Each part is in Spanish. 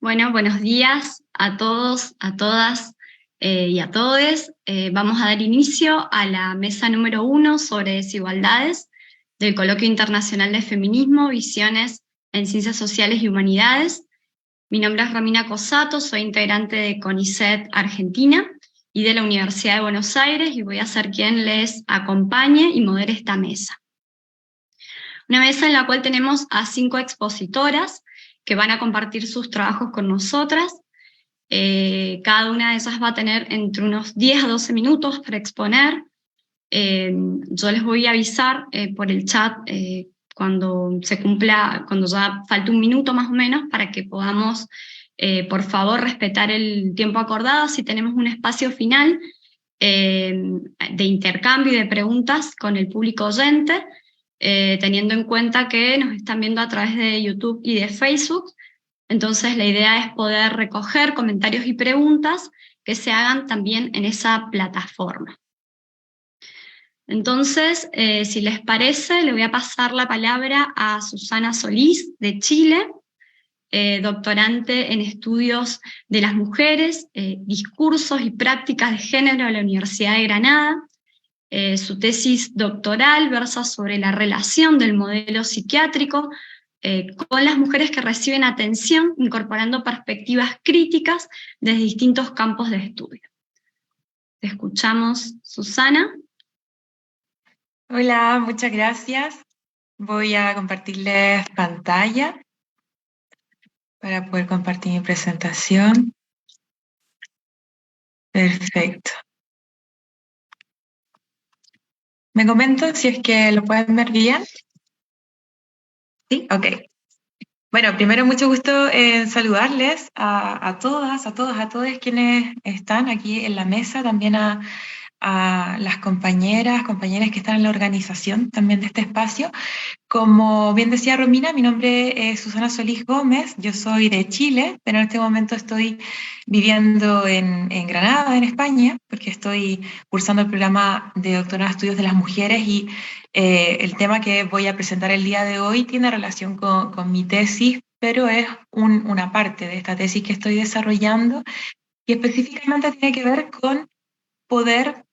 Bueno, buenos días a todos, a todas y a todes. Vamos a dar inicio a la mesa número 1 sobre desigualdades del Coloquio Internacional de Feminismo, Visiones en Ciencias Sociales y Humanidades. Mi nombre es Romina Cosato, soy integrante de CONICET Argentina y de la Universidad de Buenos Aires y voy a ser quien les acompañe y modere esta mesa. Una mesa en la cual tenemos a 5 expositoras que van a compartir sus trabajos con nosotras. Cada una de ellas va a tener entre unos 10 a 12 minutos para exponer. Yo les voy a avisar por el chat cuando se cumpla, cuando ya falte un minuto más o menos, para que podamos, por favor, respetar el tiempo acordado. Si tenemos un espacio final de intercambio y de preguntas con el público oyente, teniendo en cuenta que nos están viendo a través de YouTube y de Facebook. Entonces la idea es poder recoger comentarios y preguntas que se hagan también en esa plataforma. Entonces, si les parece, le voy a pasar la palabra a Susana Solís, de Chile, doctorante en estudios de las mujeres, discursos y prácticas de género en la Universidad de Granada. Su tesis doctoral versa sobre la relación del modelo psiquiátrico con las mujeres que reciben atención, incorporando perspectivas críticas desde distintos campos de estudio. Te escuchamos, Susana. Hola, muchas gracias. Voy a compartirles pantalla para poder compartir mi presentación. Perfecto. ¿Me comentan si es que lo pueden ver bien? Sí, ok. Bueno, primero mucho gusto en saludarles a todas, a todos, a todos quienes están aquí en la mesa, también a las compañeras que están en la organización también de este espacio. Como bien decía Romina, mi nombre es Susana Solís Gómez, yo soy de Chile, pero en este momento estoy viviendo en Granada, en España, porque estoy cursando el programa de doctorado en estudios de las mujeres y el tema que voy a presentar el día de hoy tiene relación con mi tesis, pero es una parte de esta tesis que estoy desarrollando y específicamente tiene que ver con poder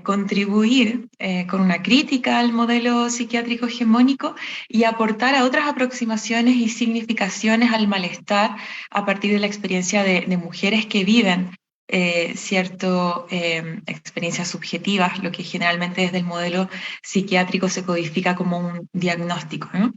contribuir con una crítica al modelo psiquiátrico hegemónico y aportar a otras aproximaciones y significaciones al malestar a partir de la experiencia de mujeres que viven experiencias subjetivas, lo que generalmente desde el modelo psiquiátrico se codifica como un diagnóstico, ¿no?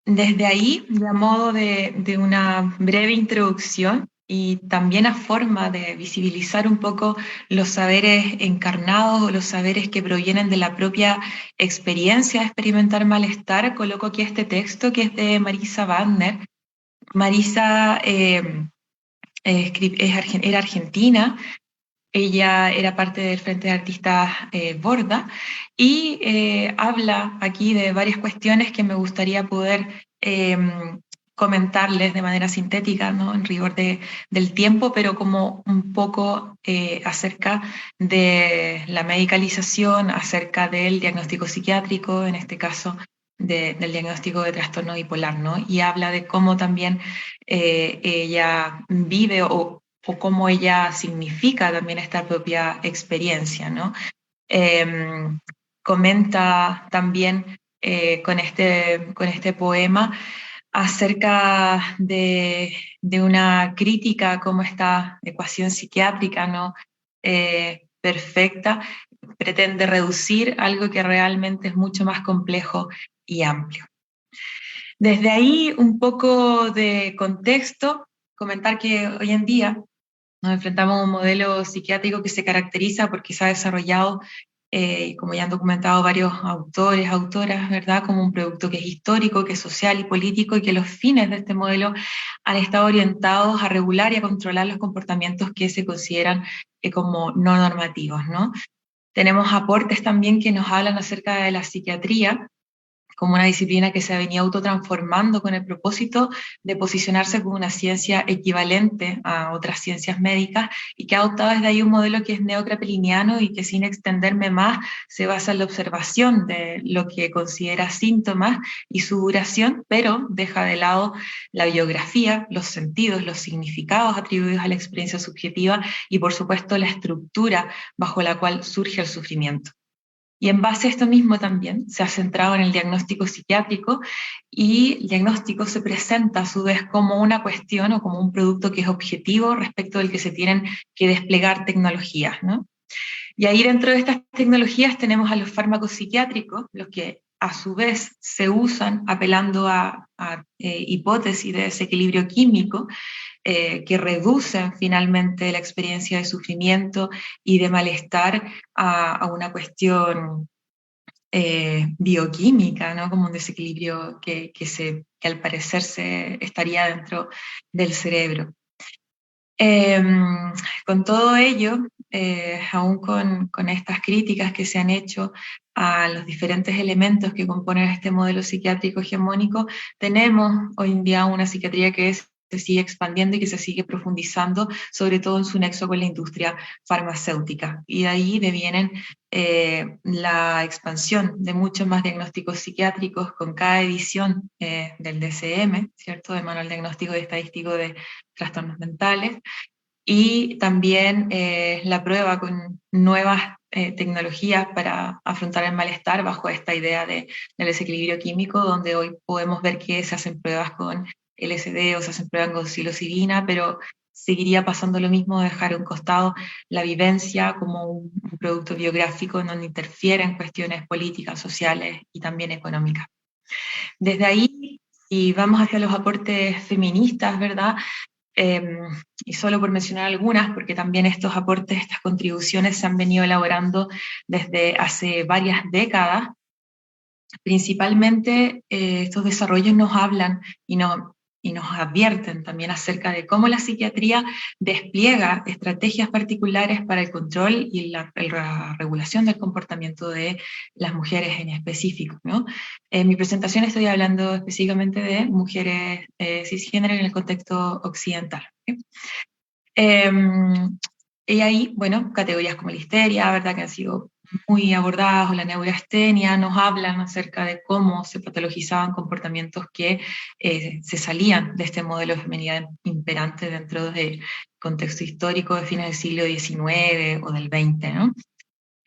Desde ahí, de modo de una breve introducción, y también a forma de visibilizar un poco los saberes encarnados o los saberes que provienen de la propia experiencia de experimentar malestar, coloco aquí este texto que es de Marisa Wagner. Marisa era argentina, ella era parte del Frente de Artistas Borda y habla aquí de varias cuestiones que me gustaría poder comentarles de manera sintética, ¿no? En rigor del tiempo, pero como un poco acerca de la medicalización, acerca del diagnóstico psiquiátrico, en este caso del diagnóstico de trastorno bipolar, ¿no? Y habla de cómo también ella vive o cómo ella significa también esta propia experiencia, ¿no? Comenta también con este poema acerca de una crítica a cómo esta ecuación psiquiátrica, ¿no? Perfecta, pretende reducir algo que realmente es mucho más complejo y amplio. Desde ahí, un poco de contexto, comentar que hoy en día nos enfrentamos a un modelo psiquiátrico que se caracteriza porque se ha desarrollado, como ya han documentado varios autores, autoras, ¿verdad?, como un producto que es histórico, que es social y político, y que los fines de este modelo han estado orientados a regular y a controlar los comportamientos que se consideran como no normativos, ¿no? Tenemos aportes también que nos hablan acerca de la psiquiatría, como una disciplina que se ha venido autotransformando con el propósito de posicionarse como una ciencia equivalente a otras ciencias médicas y que ha adoptado desde ahí un modelo que es neocrapeliniano y que, sin extenderme más, se basa en la observación de lo que considera síntomas y su duración, pero deja de lado la biografía, los sentidos, los significados atribuidos a la experiencia subjetiva y, por supuesto, la estructura bajo la cual surge el sufrimiento. Y en base a esto mismo también se ha centrado en el diagnóstico psiquiátrico, y el diagnóstico se presenta a su vez como una cuestión o como un producto que es objetivo respecto del que se tienen que desplegar tecnologías, ¿no? Y ahí, dentro de estas tecnologías, tenemos a los fármacos psiquiátricos, los que a su vez se usan apelando a hipótesis de desequilibrio químico, que reducen finalmente la experiencia de sufrimiento y de malestar a una cuestión bioquímica, ¿no? Como un desequilibrio que al parecer estaría dentro del cerebro. Con todo ello, aún con estas críticas que se han hecho a los diferentes elementos que componen este modelo psiquiátrico hegemónico, tenemos hoy en día una psiquiatría que se sigue expandiendo y que se sigue profundizando, sobre todo en su nexo con la industria farmacéutica. Y de ahí devienen la expansión de muchos más diagnósticos psiquiátricos con cada edición del DSM, ¿cierto? Del Manual Diagnóstico y Estadístico de Trastornos Mentales, y también la prueba con nuevas tecnologías para afrontar el malestar bajo esta idea del desequilibrio químico, donde hoy podemos ver que se hacen pruebas con LSD o se hacen pruebas con psilocibina, pero seguiría pasando lo mismo, de dejar a un costado la vivencia como un producto biográfico en donde interfieren cuestiones políticas, sociales y también económicas. Desde ahí, y vamos hacia los aportes feministas, ¿verdad? Y solo por mencionar algunas, porque también estos aportes, estas contribuciones se han venido elaborando desde hace varias décadas. Principalmente estos desarrollos nos hablan y nos advierten también acerca de cómo la psiquiatría despliega estrategias particulares para el control y la regulación del comportamiento de las mujeres en específico, ¿no? En mi presentación estoy hablando específicamente de mujeres cisgénero en el contexto occidental, ¿okay? Y ahí, bueno, categorías como la histeria, ¿verdad?, que han sido muy abordadas, o la neurastenia, nos hablan acerca de cómo se patologizaban comportamientos que se salían de este modelo de feminidad imperante dentro del contexto histórico de fines del siglo XIX o del XX, ¿no?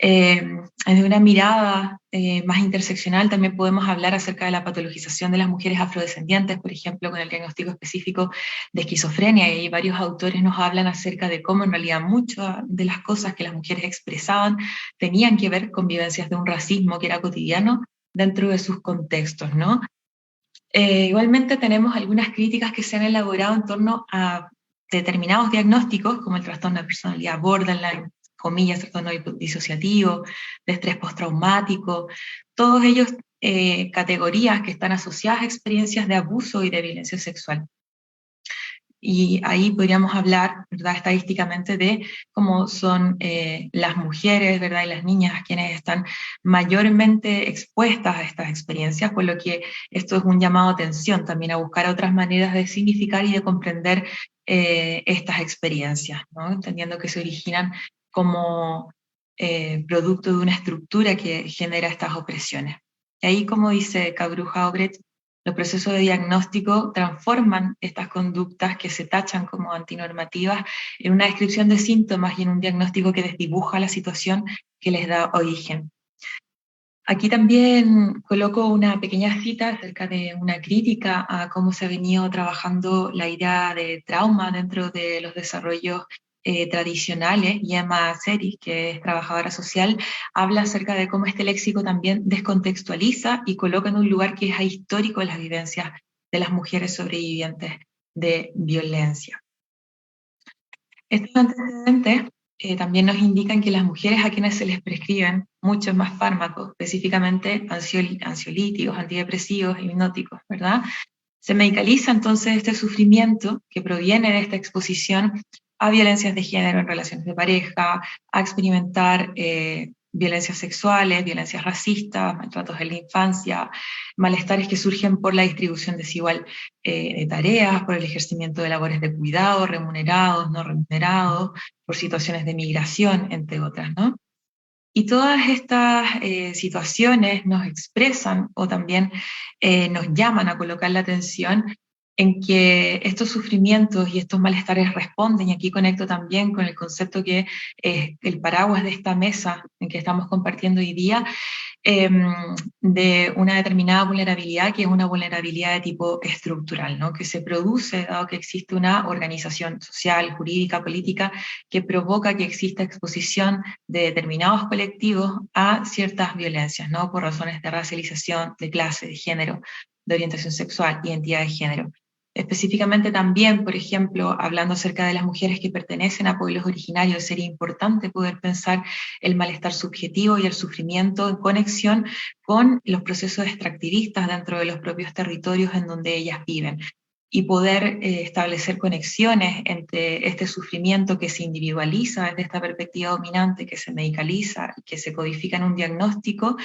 Desde una mirada más interseccional también podemos hablar acerca de la patologización de las mujeres afrodescendientes, por ejemplo, con el diagnóstico específico de esquizofrenia, y varios autores nos hablan acerca de cómo en realidad muchas de las cosas que las mujeres expresaban tenían que ver con vivencias de un racismo que era cotidiano dentro de sus contextos, ¿no? Igualmente tenemos algunas críticas que se han elaborado en torno a determinados diagnósticos, como el trastorno de personalidad borderline, comillas, trastorno disociativo, de estrés postraumático, todos ellos categorías que están asociadas a experiencias de abuso y de violencia sexual. Y ahí podríamos hablar, ¿verdad?, estadísticamente de cómo son las mujeres, ¿verdad?, y las niñas quienes están mayormente expuestas a estas experiencias, por lo que esto es un llamado a atención también a buscar otras maneras de significar y de comprender estas experiencias, ¿no?, entendiendo que se originan como producto de una estructura que genera estas opresiones. Y ahí, como dice Cabruja Obrecht, los procesos de diagnóstico transforman estas conductas que se tachan como antinormativas en una descripción de síntomas y en un diagnóstico que desdibuja la situación que les da origen. Aquí también coloco una pequeña cita acerca de una crítica a cómo se ha venido trabajando la idea de trauma dentro de los desarrollos tradicionales. Y Emma Seris, que es trabajadora social, habla acerca de cómo este léxico también descontextualiza y coloca en un lugar que es ahistórico las vivencias de las mujeres sobrevivientes de violencia. Estos antecedentes también nos indican que las mujeres a quienes se les prescriben muchos más fármacos, específicamente ansiolíticos, antidepresivos, hipnóticos, ¿verdad?, se medicaliza entonces este sufrimiento que proviene de esta exposición a violencias de género en relaciones de pareja, a experimentar violencias sexuales, violencias racistas, maltratos en la infancia, malestares que surgen por la distribución desigual de tareas, por el ejercimiento de labores de cuidado, remunerados, no remunerados, por situaciones de migración, entre otras, ¿no? Y todas estas situaciones nos expresan o también nos llaman a colocar la atención en que estos sufrimientos y estos malestares responden, y aquí conecto también con el concepto que es el paraguas de esta mesa en que estamos compartiendo hoy día, de una determinada vulnerabilidad que es una vulnerabilidad de tipo estructural, ¿no? Que se produce dado que existe una organización social, jurídica, política, que provoca que exista exposición de determinados colectivos a ciertas violencias, ¿no? Por razones de racialización, de clase, de género, de orientación sexual, identidad de género. Específicamente también, por ejemplo, hablando acerca de las mujeres que pertenecen a pueblos originarios, sería importante poder pensar el malestar subjetivo y el sufrimiento en conexión con los procesos extractivistas dentro de los propios territorios en donde ellas viven, y poder establecer conexiones entre este sufrimiento que se individualiza desde esta perspectiva dominante, que se medicaliza, que se codifica en un diagnóstico,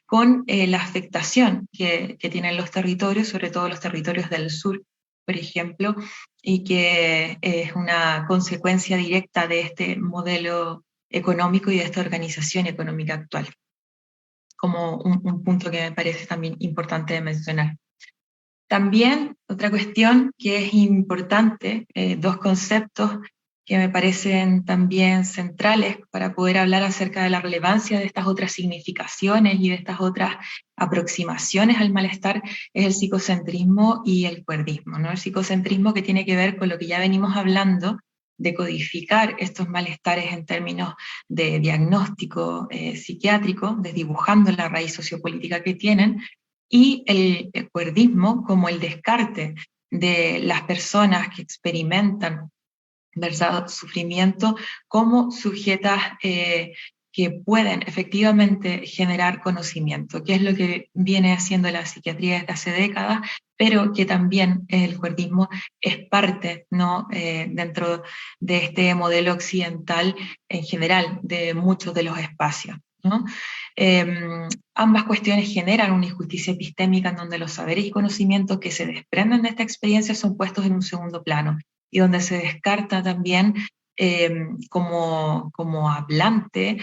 con la afectación que tienen los territorios, sobre todo los territorios del sur, por ejemplo, y que es una consecuencia directa de este modelo económico y de esta organización económica actual, como un punto que me parece también importante de mencionar. También otra cuestión que es importante, dos conceptos que me parecen también centrales para poder hablar acerca de la relevancia de estas otras significaciones y de estas otras aproximaciones al malestar, es el psicocentrismo y el cuerdismo, ¿no? El psicocentrismo, que tiene que ver con lo que ya venimos hablando, de codificar estos malestares en términos de diagnóstico psiquiátrico, desdibujando la raíz sociopolítica que tienen, y el cuerdismo como el descarte de las personas que experimentan, ¿verdad?, sufrimiento como sujetas que pueden efectivamente generar conocimiento, que es lo que viene haciendo la psiquiatría desde hace décadas, pero que también el cuerdismo es parte, ¿no?, dentro de este modelo occidental en general de muchos de los espacios, ¿no? Ambas cuestiones generan una injusticia epistémica en donde los saberes y conocimientos que se desprenden de esta experiencia son puestos en un segundo plano, y donde se descarta también como hablante,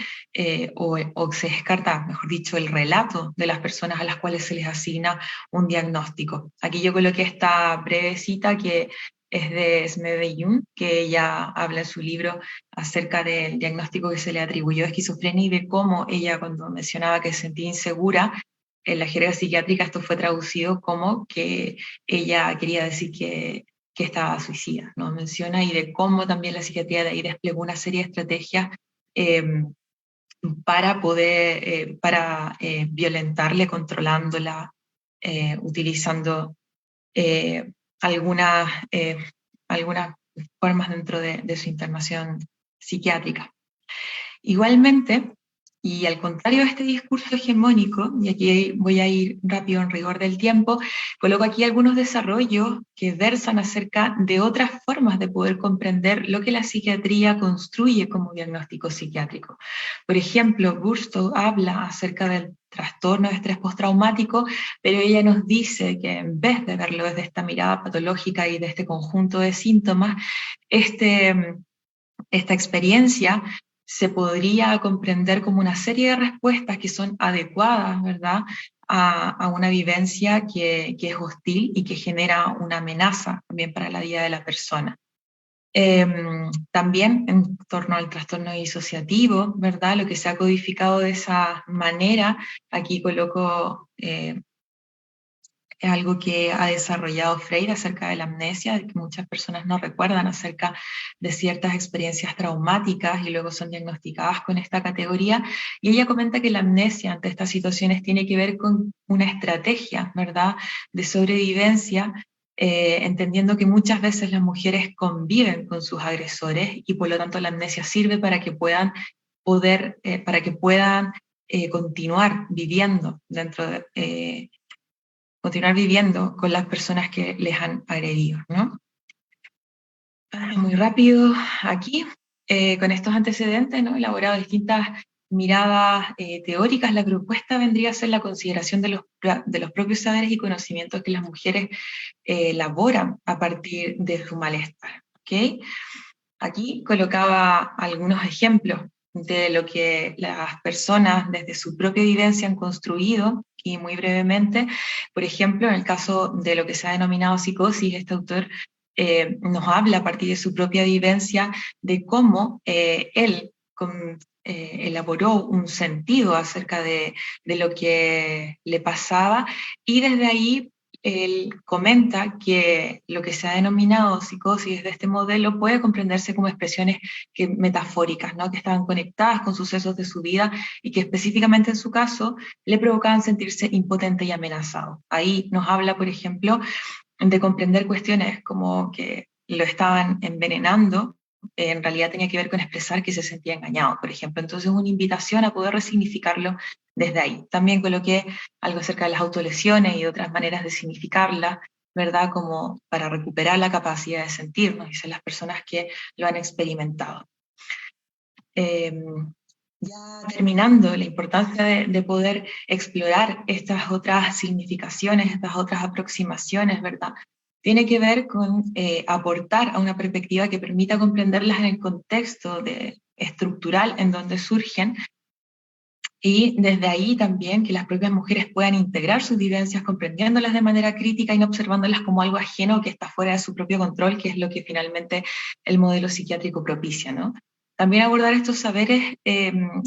o se descarta, mejor dicho, el relato de las personas a las cuales se les asigna un diagnóstico. Aquí yo coloqué esta breve cita que es de Smedley Young, que ella habla en su libro acerca del diagnóstico que se le atribuyó de esquizofrenia y de cómo ella, cuando mencionaba que se sentía insegura, en la jerga psiquiátrica esto fue traducido como que ella quería decir que estaba suicida, ¿no? Menciona, y de cómo también la psiquiatría de ahí desplegó una serie de estrategias para poder, violentarle, controlándola, utilizando algunas, algunas formas dentro de su internación psiquiátrica. Igualmente, y al contrario de este discurso hegemónico, y aquí voy a ir rápido en rigor del tiempo, coloco aquí algunos desarrollos que versan acerca de otras formas de poder comprender lo que la psiquiatría construye como diagnóstico psiquiátrico. Por ejemplo, Burstow habla acerca del trastorno de estrés postraumático, pero ella nos dice que en vez de verlo desde esta mirada patológica y de este conjunto de síntomas, esta experiencia se podría comprender como una serie de respuestas que son adecuadas, ¿verdad?, a una vivencia que es hostil y que genera una amenaza también para la vida de la persona. También en torno al trastorno disociativo, ¿verdad?, lo que se ha codificado de esa manera, aquí coloco es algo que ha desarrollado Freire acerca de la amnesia, de que muchas personas no recuerdan acerca de ciertas experiencias traumáticas y luego son diagnosticadas con esta categoría, y ella comenta que la amnesia ante estas situaciones tiene que ver con una estrategia, ¿verdad?, de sobrevivencia, entendiendo que muchas veces las mujeres conviven con sus agresores y por lo tanto la amnesia sirve para que puedan continuar viviendo continuar viviendo con las personas que les han agredido, ¿no? Muy rápido aquí, con estos antecedentes, ¿no?, he elaborado distintas miradas teóricas, la propuesta vendría a ser la consideración de los propios saberes y conocimientos que las mujeres elaboran a partir de su malestar. ¿Okay? Aquí colocaba algunos ejemplos de lo que las personas desde su propia vivencia han construido, y muy brevemente, por ejemplo, en el caso de lo que se ha denominado psicosis, este autor nos habla a partir de su propia vivencia de cómo él elaboró un sentido acerca de lo que le pasaba, y desde ahí él comenta que lo que se ha denominado psicosis de este modelo puede comprenderse como expresiones metafóricas, ¿no? Que estaban conectadas con sucesos de su vida y que específicamente en su caso le provocaban sentirse impotente y amenazado. Ahí nos habla, por ejemplo, de comprender cuestiones como que lo estaban envenenando, en realidad tenía que ver con expresar que se sentía engañado, por ejemplo. Entonces, una invitación a poder resignificarlo desde ahí. También coloqué algo acerca de las autolesiones y otras maneras de significarlas, ¿verdad? Como para recuperar la capacidad de sentirnos, y son las personas que lo han experimentado. Ya terminando, la importancia de poder explorar estas otras significaciones, estas otras aproximaciones, ¿verdad? Tiene que ver con aportar a una perspectiva que permita comprenderlas en el contexto estructural en donde surgen, y desde ahí también que las propias mujeres puedan integrar sus vivencias comprendiéndolas de manera crítica y no observándolas como algo ajeno que está fuera de su propio control, que es lo que finalmente el modelo psiquiátrico propicia, ¿no? También abordar estos saberes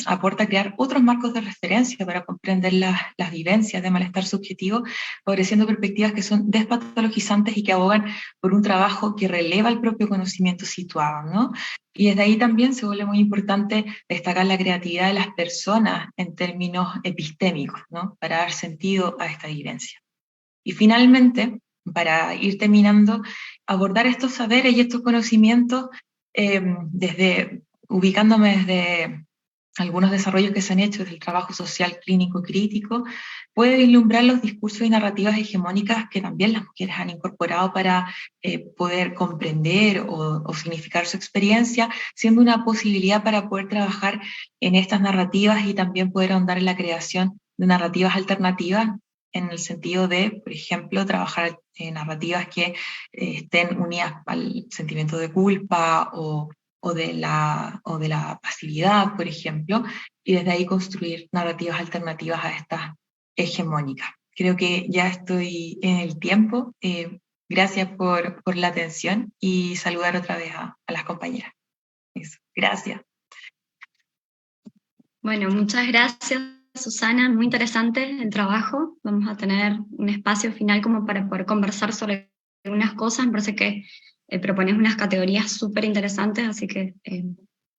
aporta a crear otros marcos de referencia para comprender las vivencias de malestar subjetivo, favoreciendo perspectivas que son despatologizantes y que abogan por un trabajo que releva el propio conocimiento situado, ¿no? Y desde ahí también se vuelve muy importante destacar la creatividad de las personas en términos epistémicos, ¿no? Para dar sentido a esta vivencia. Y finalmente, para ir terminando, abordar estos saberes y estos conocimientos ubicándome desde algunos desarrollos que se han hecho desde el trabajo social clínico crítico, puede vislumbrar los discursos y narrativas hegemónicas que también las mujeres han incorporado para poder comprender o significar su experiencia, siendo una posibilidad para poder trabajar en estas narrativas y también poder ahondar en la creación de narrativas alternativas, en el sentido de, por ejemplo, trabajar en narrativas que estén unidas al sentimiento de culpa o de la pasividad, por ejemplo, y desde ahí construir narrativas alternativas a estas hegemónicas. Creo que ya estoy en el tiempo. Gracias por la atención y saludar otra vez a las compañeras. Eso. Gracias. Bueno, muchas gracias, Susana. Muy interesante el trabajo. Vamos a tener un espacio final como para poder conversar sobre algunas cosas. Me parece que propones unas categorías súper interesantes, así que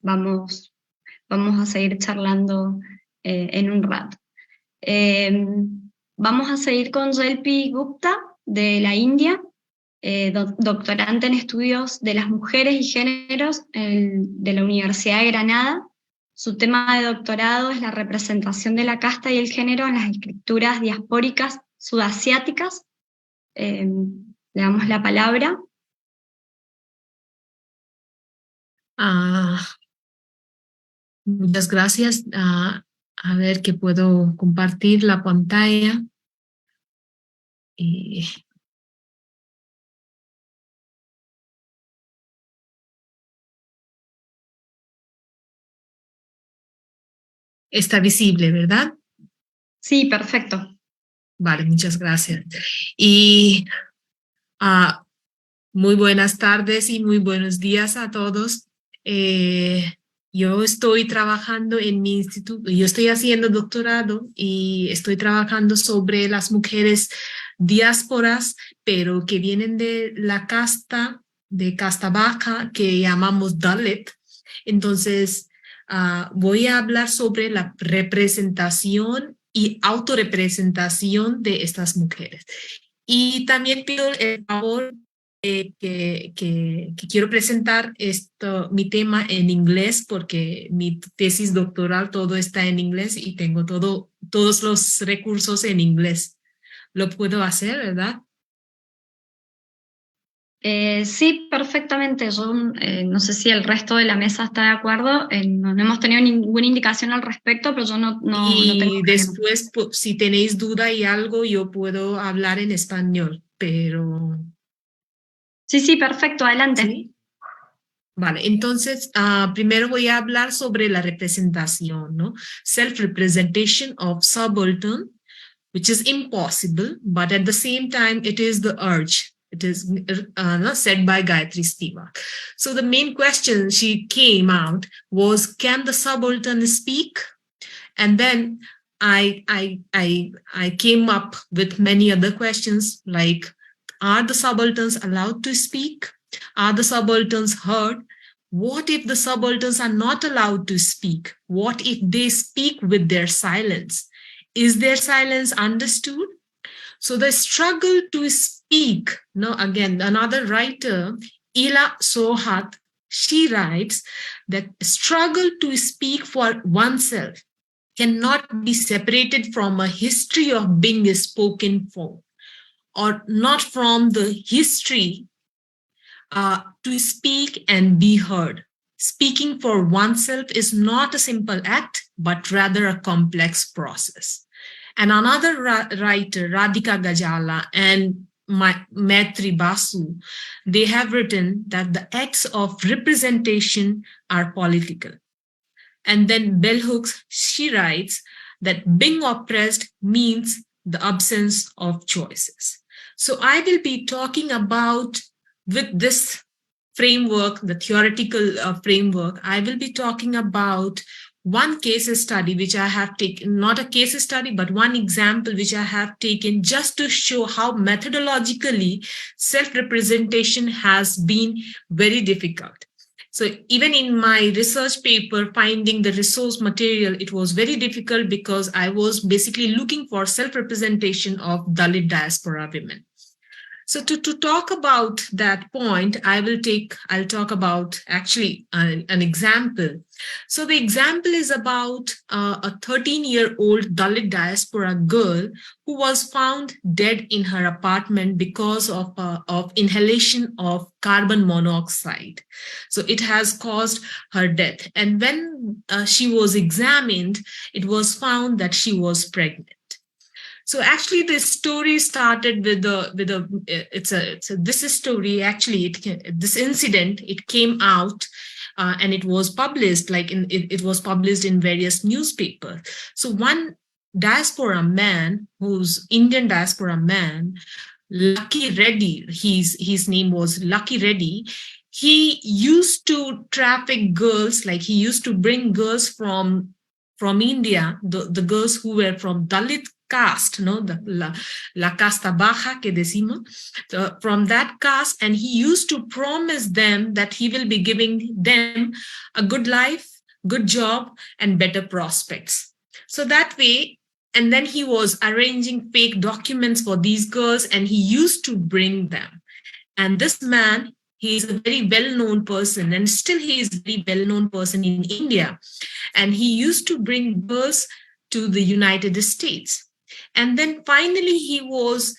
vamos a seguir charlando en un rato. Vamos a seguir con Yelpi Gupta, de la India, doctorante en estudios de las mujeres y géneros de la Universidad de Granada. Su tema de doctorado es la representación de la casta y el género en las escrituras diaspóricas sudasiáticas. Le damos la palabra. Muchas gracias. A ver que puedo compartir la pantalla. Está visible, ¿verdad? Sí, perfecto. Vale, muchas gracias. Y muy buenas tardes y muy buenos días a todos. Yo estoy trabajando en mi instituto, yo estoy haciendo doctorado y estoy trabajando sobre las mujeres diásporas, pero que vienen de la casta, de casta baja, que llamamos Dalit. Entonces, voy a hablar sobre la representación y autorrepresentación de estas mujeres. Y también pido el favor que quiero presentar mi tema en inglés, porque mi tesis doctoral todo está en inglés y tengo todos los recursos en inglés. Lo puedo hacer, ¿verdad? Sí, perfectamente. Yo no sé si el resto de la mesa está de acuerdo. No, no hemos tenido ninguna indicación al respecto, pero yo no tengo Y problema. después, si tenéis duda y algo, yo puedo hablar en español, pero Sí, sí, perfecto, adelante. sí. Vale, entonces primero voy a hablar sobre la representación, ¿no? Self-representation of subaltern, which is impossible, but at the same time, it is the urge. It is said by Gayatri Spivak. So the main question she came out was, can the subaltern speak? And then I came up with many other questions like, are the subalterns allowed to speak? Are the subalterns heard? What if the subalterns are not allowed to speak? What if they speak with their silence? Is their silence understood? So the struggle to speak, no, again, another writer, Ila Sohat, she writes that struggle to speak for oneself cannot be separated from a history of being spoken for, or not from the history to speak and be heard. Speaking for oneself is not a simple act, but rather a complex process. And another writer, Radhika Gajala and Maitri Basu, they have written that the acts of representation are political. And then Bell Hooks, she writes that being oppressed means the absence of choices. So I will be talking about, with this framework, the theoretical framework, I will be talking about one case study which I have taken, not a case study, but one example which I have taken just to show how methodologically self-representation has been very difficult. So even in my research paper, finding the resource material, it was very difficult because I was basically looking for self-representation of Dalit diaspora women. So to talk about that point, I'll talk about actually an example. So the example is about a 13-year-old Dalit diaspora girl who was found dead in her apartment because of inhalation of carbon monoxide. So it has caused her death. And when she was examined, it was found that she was pregnant. So actually, this story started with this story. Actually, this incident, it came out and it was published, like it was published in various newspapers. So one diaspora man, who's Indian diaspora man, Lucky Reddy, his name was Lucky Reddy. He used to traffic girls, like he used to bring girls from India, the girls who were from Dalit caste, no, la casta baja que decimos, from that caste, and he used to promise them that he will be giving them a good life, good job, and better prospects. So that way, and then he was arranging fake documents for these girls, and he used to bring them. And this man, he is a very well-known person, and still he is a very well-known person in India. And he used to bring girls to the United States. And then finally, he was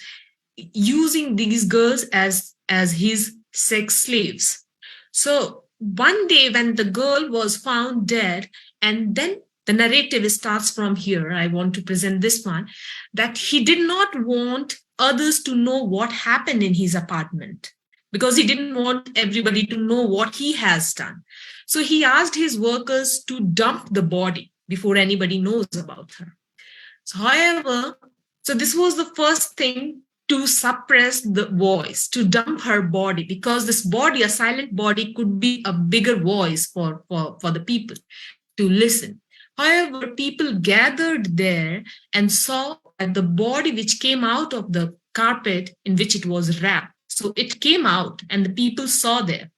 using these girls as his sex slaves. So one day when the girl was found dead, and then the narrative starts from here, I want to present this one, that he did not want others to know what happened in his apartment, because he didn't want everybody to know what he has done. So he asked his workers to dump the body before anybody knows about her. So, however, so this was the first thing to suppress the voice, to dump her body, because this body, a silent body, could be a bigger voice for the people to listen. However, people gathered there and saw that the body which came out of the carpet in which it was wrapped, so it came out and the people saw there.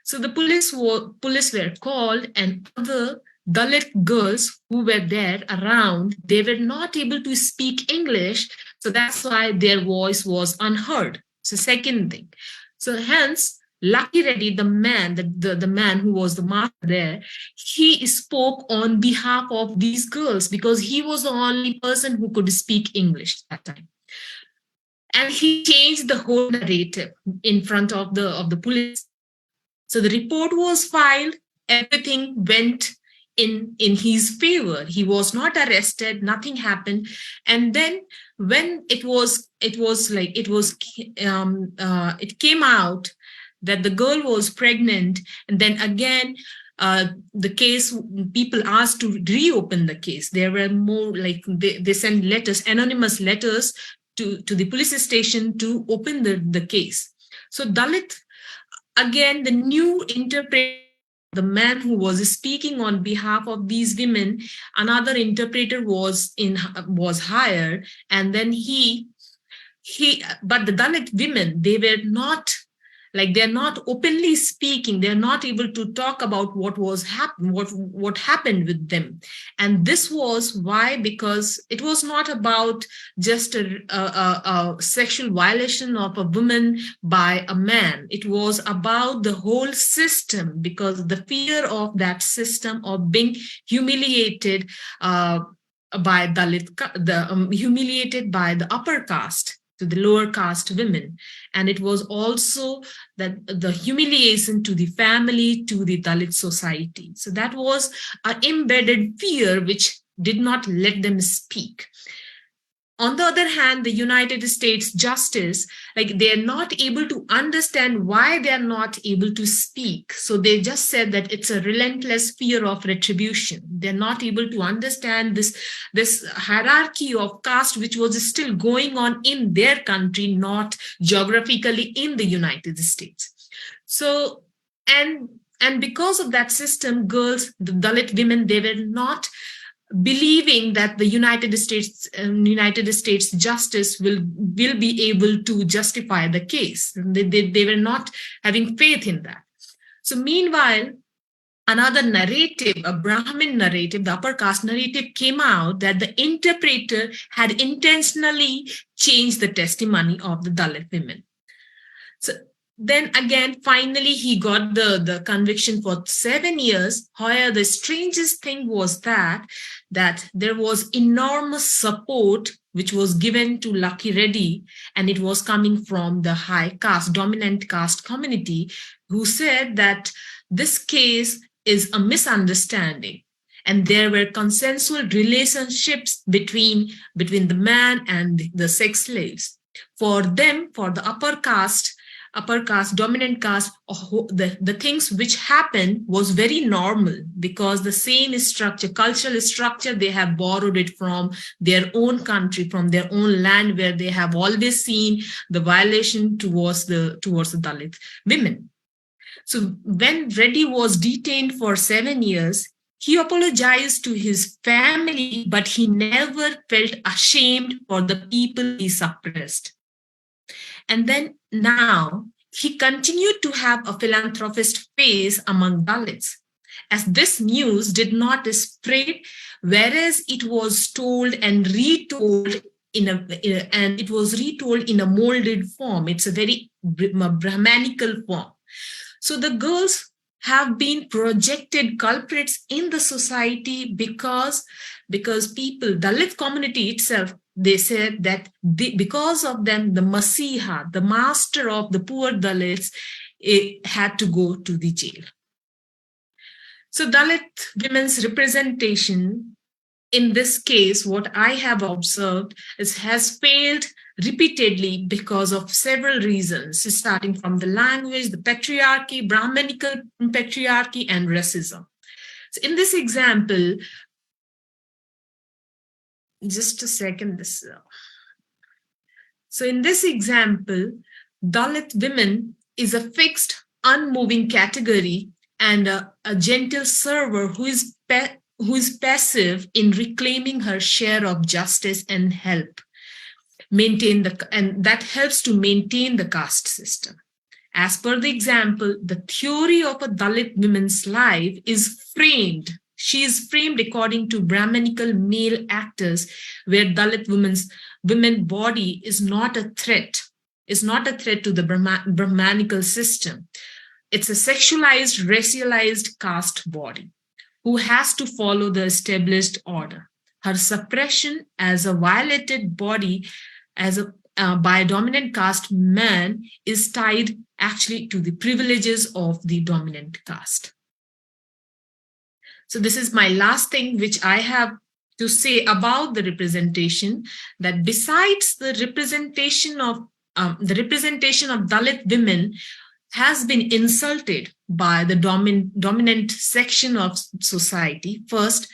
So the police were called, and other Dalit girls who were there around, they were not able to speak English. So that's why their voice was unheard. So second thing. So hence, Lucky Reddy, the man, the man who was the master there, he spoke on behalf of these girls because he was the only person who could speak English at that time. and he changed the whole narrative in front of the police. So the report was filed, everything went in his favor. He was not arrested, nothing happened. And then when it came out that the girl was pregnant, and then again the case, people asked to reopen the case. There were more, like they sent letters, anonymous letters to the police station to open the case. So Dalit, again, the new interpreter, the man who was speaking on behalf of these women, another interpreter was hired, and then but the Dalit women, they were not, like, they're not openly speaking. They're not able to talk about what happened with them. And this was why, because it was not about just a sexual violation of a woman by a man. It was about the whole system, because the fear of that system of being humiliated by Dalit, humiliated by the upper caste to the lower caste women. And it was also that the humiliation to the family, to the Dalit society. So that was an embedded fear which did not let them speak. On the other hand, the United States justice, like, they're not able to understand why they're not able to speak. So they just said that it's a relentless fear of retribution. They're not able to understand this hierarchy of caste, which was still going on in their country, not geographically in the United States. So, and because of that system, girls, the Dalit women, they were not believing that the United States justice will be able to justify the case. They were not having faith in that. So meanwhile, another narrative, a Brahmin narrative, the upper caste narrative, came out that the interpreter had intentionally changed the testimony of the Dalit women. So then again, finally, he got the conviction for 7 years. However, the strangest thing was that there was enormous support which was given to Lucky Reddy, and it was coming from the high caste, dominant caste community, who said that this case is a misunderstanding, and there were consensual relationships between the man and the sex slaves. For them, for the upper caste, dominant caste, the things which happened was very normal, because the same structure, cultural structure, they have borrowed it from their own country, from their own land, where they have always seen the violation towards the Dalit women. So when Reddy was detained for 7 years, he apologized to his family, but he never felt ashamed for the people he suppressed. And then now he continued to have a philanthropist phase among Dalits, as this news did not spread, whereas it was told and retold in a molded form. It's a very Brahmanical form. So the girls have been projected culprits in the society because people, Dalit community itself, they said that because of them, the Masiha, the master of the poor Dalits, had to go to the jail. So Dalit women's representation in this case, what I have observed has failed repeatedly because of several reasons, starting from the language, the patriarchy, Brahmanical patriarchy, and racism. So in this example, just a second. So in this example, Dalit women is a fixed, unmoving category and a gentle server who is passive in reclaiming her share of justice and help and that helps to maintain the caste system. As per the example, the theory of a Dalit woman's life is framed. She is framed according to Brahmanical male actors, where Dalit women body is not a threat. Is not a threat to the Brahmanical system. It's a sexualized, racialized caste body who has to follow the established order. Her suppression as a violated body, as by a dominant caste man is tied actually to the privileges of the dominant caste. So this is my last thing which I have to say about the representation, that besides the representation of Dalit women has been insulted by the dominant section of society. First,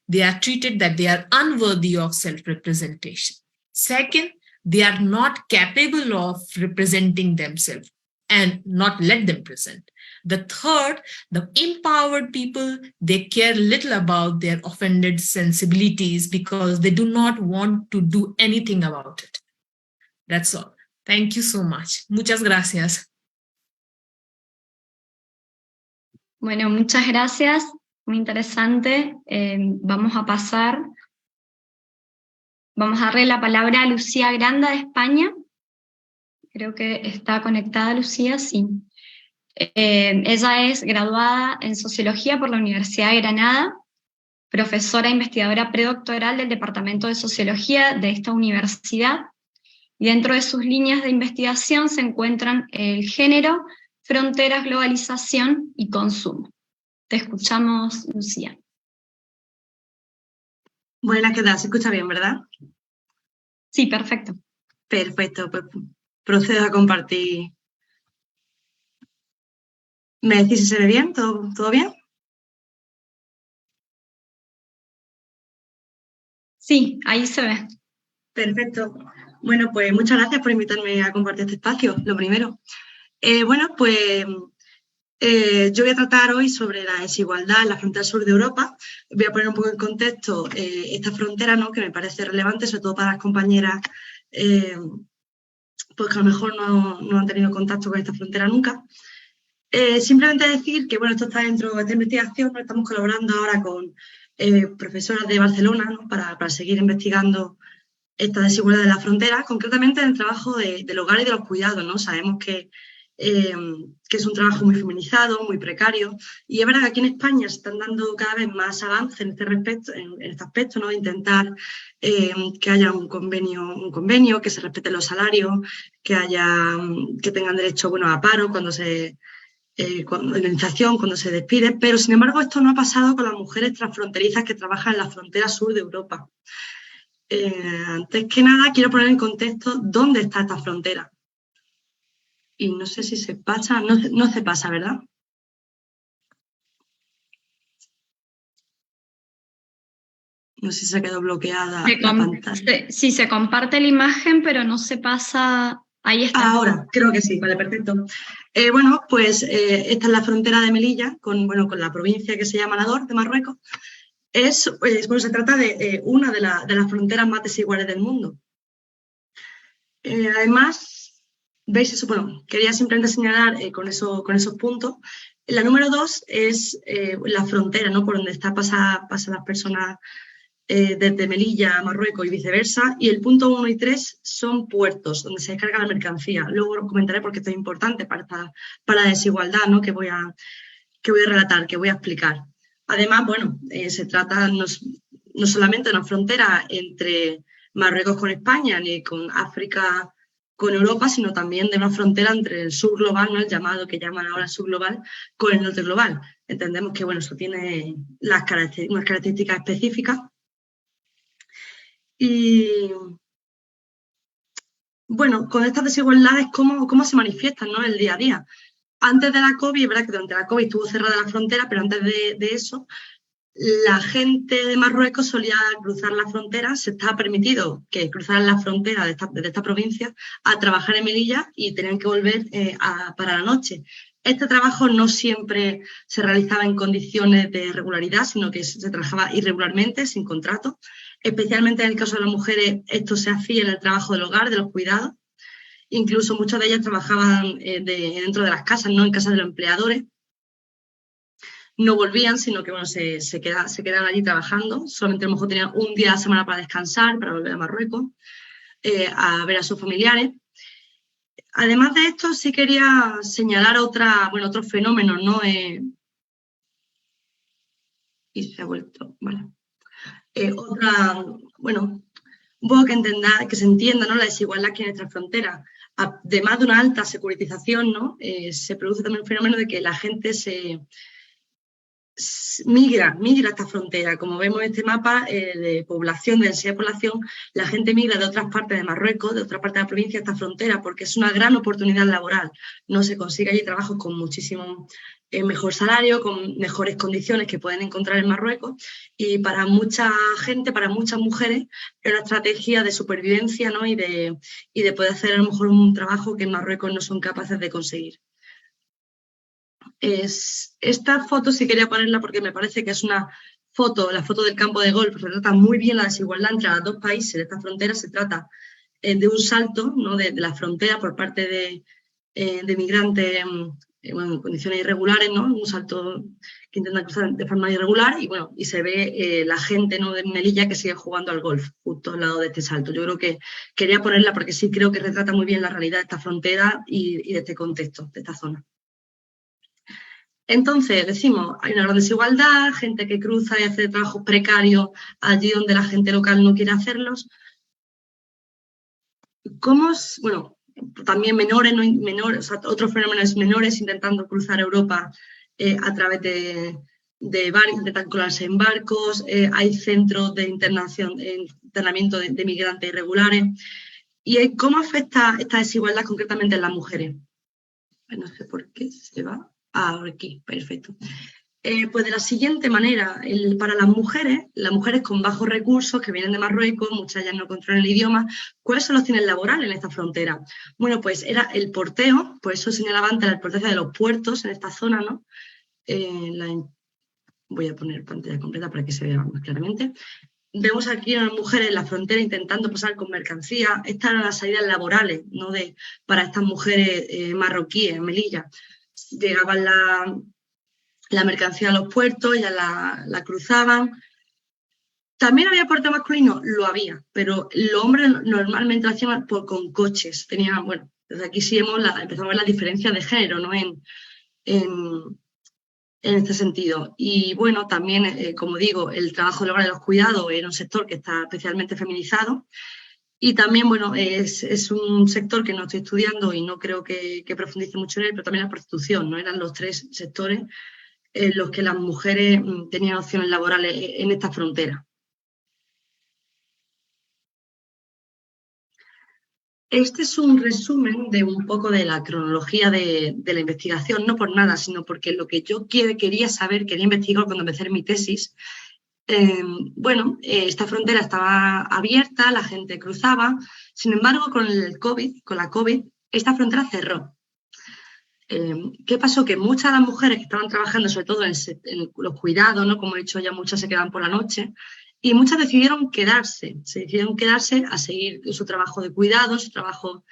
they are treated that they are unworthy of self-representation. Second, they are not capable of representing themselves and not let them present. The third, the empowered people, they care little about their offended sensibilities because they do not want to do anything about it. That's all. Thank you so much. Muchas gracias. Bueno, muchas gracias. Muy interesante. Vamos a darle la palabra a Lucía Granda de España. Creo que está conectada Lucía, sí. Ella es graduada en Sociología por la Universidad de Granada, profesora e investigadora predoctoral del Departamento de Sociología de esta universidad, y dentro de sus líneas de investigación se encuentran el género, fronteras, globalización y consumo. Te escuchamos, Lucía. Buenas, ¿qué tal? ¿Se escucha bien, verdad? Sí, perfecto. Perfecto, pues procedo a compartir. ¿Me decís si se ve bien? ¿Todo bien? Sí, ahí se ve. Perfecto. Bueno, pues muchas gracias por invitarme a compartir este espacio, lo primero. Bueno, pues yo voy a tratar hoy sobre la desigualdad en la frontera sur de Europa. Voy a poner un poco en contexto esta frontera, ¿no?, que me parece relevante, sobre todo para las compañeras pues que a lo mejor no han tenido contacto con esta frontera nunca. Simplemente decir que, bueno, esto está dentro de esta investigación, pero estamos colaborando ahora con profesoras de Barcelona, ¿no?, para seguir investigando esta desigualdad de la frontera, concretamente en el trabajo del hogar y de los cuidados, ¿no? Sabemos que es un trabajo muy feminizado, muy precario, y es verdad que aquí en España se están dando cada vez más avances en este aspecto, ¿no?, de intentar que haya un convenio, que se respeten los salarios, que tengan derecho, bueno, a paro cuando indemnización cuando se despiden, pero sin embargo esto no ha pasado con las mujeres transfronterizas que trabajan en la frontera sur de Europa. Antes que nada quiero poner en contexto dónde está esta frontera. Y no sé si se pasa, no se pasa, ¿verdad? No sé si se quedó bloqueada la pantalla. Sí, se comparte la imagen, pero no se pasa. Ahí está. Ahora, creo que sí, vale, perfecto. Bueno, pues esta es la frontera de Melilla con la provincia que se llama Nador, de Marruecos. Bueno, se trata de una de las fronteras más desiguales del mundo. Además, veis eso, bueno, quería simplemente señalar con esos puntos. La número 2 es la frontera, ¿no?, por donde pasan las personas desde Melilla a Marruecos y viceversa, y el punto 1 y 3 son puertos donde se descarga la mercancía. Luego os comentaré por qué esto es importante para la desigualdad, ¿no?, que voy a relatar, que voy a explicar. Además, bueno, se trata no solamente de una frontera entre Marruecos con España ni con África con Europa, sino también de una frontera entre el sur global, ¿no?, que llaman ahora sur global, con el norte global. Entendemos que, bueno, eso tiene unas características específicas. Y, bueno, con estas desigualdades, ¿cómo se manifiestan, ¿no?, en el día a día? Antes de la COVID, es verdad que durante la COVID estuvo cerrada la frontera, pero antes de eso, la gente de Marruecos solía cruzar la frontera, se estaba permitido que cruzaran la frontera de esta provincia a trabajar en Melilla y tenían que volver para la noche. Este trabajo no siempre se realizaba en condiciones de regularidad, sino que se trabajaba irregularmente, sin contrato. Especialmente en el caso de las mujeres, esto se hacía en el trabajo del hogar, de los cuidados. Incluso muchas de ellas trabajaban dentro de las casas, no en casas de los empleadores. No volvían, sino que, bueno, se quedaban allí trabajando. Solamente a lo mejor tenían un día a la semana para descansar, para volver a Marruecos, a ver a sus familiares. Además de esto, sí quería señalar otros fenómenos, ¿no? Y se ha vuelto, vale. un poco que se entienda, ¿no?, la desigualdad aquí en nuestra frontera. Además de una alta securitización, ¿no?, se produce también un fenómeno de que la gente migra a esta frontera. Como vemos en este mapa de población, de densidad de población, la gente migra de otras partes de Marruecos, de otras partes de la provincia a esta frontera, porque es una gran oportunidad laboral. No se consigue allí trabajos con muchísimo mejor salario, con mejores condiciones que pueden encontrar en Marruecos, y para mucha gente, para muchas mujeres, es una estrategia de supervivencia, ¿no?, y de poder hacer a lo mejor un trabajo que en Marruecos no son capaces de conseguir. Esta foto sí quería ponerla porque me parece que es una foto, la foto del campo de golf, retrata muy bien la desigualdad entre los dos países de esta frontera. Se trata de un salto, ¿no?, de la frontera por parte de migrantes en condiciones irregulares, ¿no?, un salto que intentan cruzar de forma irregular, y bueno, y se ve la gente, ¿no?, de Melilla que sigue jugando al golf justo al lado de este salto. Yo creo que quería ponerla porque sí creo que retrata muy bien la realidad de esta frontera y de este contexto, de esta zona. Entonces, decimos, hay una gran desigualdad, gente que cruza y hace trabajos precarios allí donde la gente local no quiere hacerlos. Bueno, también menores, o sea, otros fenómenos menores intentando cruzar Europa a través de intentan colarse en barcos, hay centros de internamiento de migrantes irregulares. ¿Y cómo afecta esta desigualdad concretamente en las mujeres? No sé por qué se va. Aquí, perfecto. Pues de la siguiente manera, para las mujeres con bajos recursos que vienen de Marruecos, muchas ya no controlan el idioma, ¿cuáles son los opciones laborales en esta frontera? Bueno, pues era el porteo, por eso señalaba antes la importancia de los puertos en esta zona, ¿no? Voy a poner pantalla completa para que se vea más claramente. Vemos aquí a las mujeres en la frontera intentando pasar con mercancía. Estas eran las salidas laborales, ¿no?, para estas mujeres marroquíes en Melilla. Llegaban la mercancía a los puertos, ya la cruzaban. ¿También había puerto masculino? Lo había, pero los hombres normalmente lo hacían con coches. Tenían, bueno, desde aquí sí empezamos a ver las diferencias de género, ¿no?, en este sentido. Y bueno, también, como digo, el trabajo del hogar y los cuidados era un sector que está especialmente feminizado. Y también, bueno, es un sector que no estoy estudiando y no creo que profundice mucho en él, pero también la prostitución, ¿no? Eran los tres sectores en los que las mujeres tenían opciones laborales en esta frontera. Este es un resumen de un poco de la cronología de la investigación, no por nada, sino porque lo que yo quería investigar cuando empecé mi tesis. Bueno, esta frontera estaba abierta, la gente cruzaba. Sin embargo, con la COVID, esta frontera cerró. ¿Qué pasó? Que muchas de las mujeres que estaban trabajando, sobre todo en los cuidados, ¿no?, como he dicho ya, muchas se quedaban por la noche, y muchas decidieron quedarse a seguir su trabajo de cuidado, su trabajo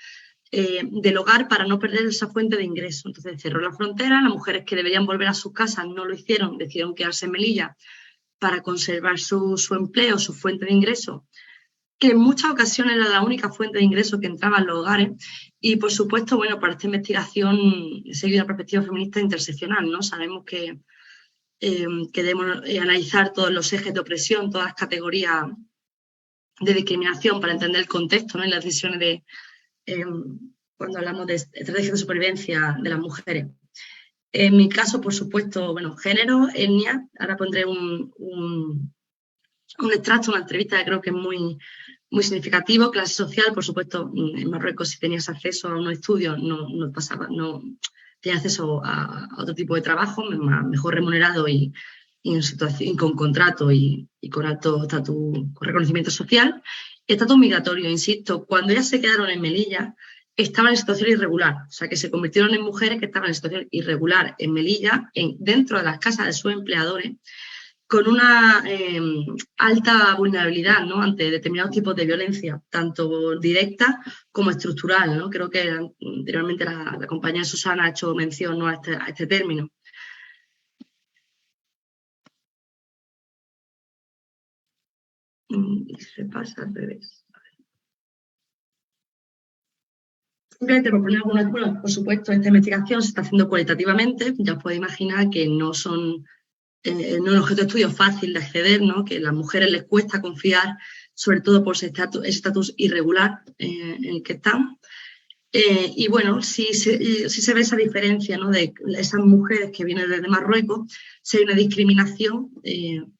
del hogar, para no perder esa fuente de ingreso. Entonces cerró la frontera, las mujeres que deberían volver a sus casas no lo hicieron, decidieron quedarse en Melilla para conservar su empleo, su fuente de ingreso, que en muchas ocasiones era la única fuente de ingreso que entraba en los hogares. Y, por supuesto, bueno, para esta investigación he seguido una perspectiva feminista interseccional, ¿no? Sabemos que debemos analizar todos los ejes de opresión, todas las categorías de discriminación para entender el contexto, ¿no?, y las decisiones cuando hablamos de estrategias de supervivencia de las mujeres. En mi caso, por supuesto, bueno, género, etnia. Ahora pondré un extracto, una entrevista que creo que es muy, muy significativo. Clase social, por supuesto, en Marruecos, si tenías acceso a unos estudios, no tenías acceso a otro tipo de trabajo, mejor remunerado y en situación, con contrato y con alto estatus, con reconocimiento social. Estatus migratorio, insisto, cuando ellas se quedaron en Melilla, estaban en situación irregular, o sea, que se convirtieron en mujeres que estaban en situación irregular en Melilla, dentro de las casas de sus empleadores, con una alta vulnerabilidad, ¿no?, ante determinados tipos de violencia, tanto directa como estructural, ¿no? Creo que anteriormente la compañera Susana ha hecho mención, ¿no?, a este término. Se pasa al revés. Simplemente por poner algunas, bueno, por supuesto, esta investigación se está haciendo cualitativamente. Ya os podéis imaginar que no son no es un objeto de estudio fácil de acceder, ¿no?, que a las mujeres les cuesta confiar sobre todo por ese estatus irregular en el que están. Y bueno, sí se ve esa diferencia, ¿no? De esas mujeres que vienen desde Marruecos, si hay una discriminación,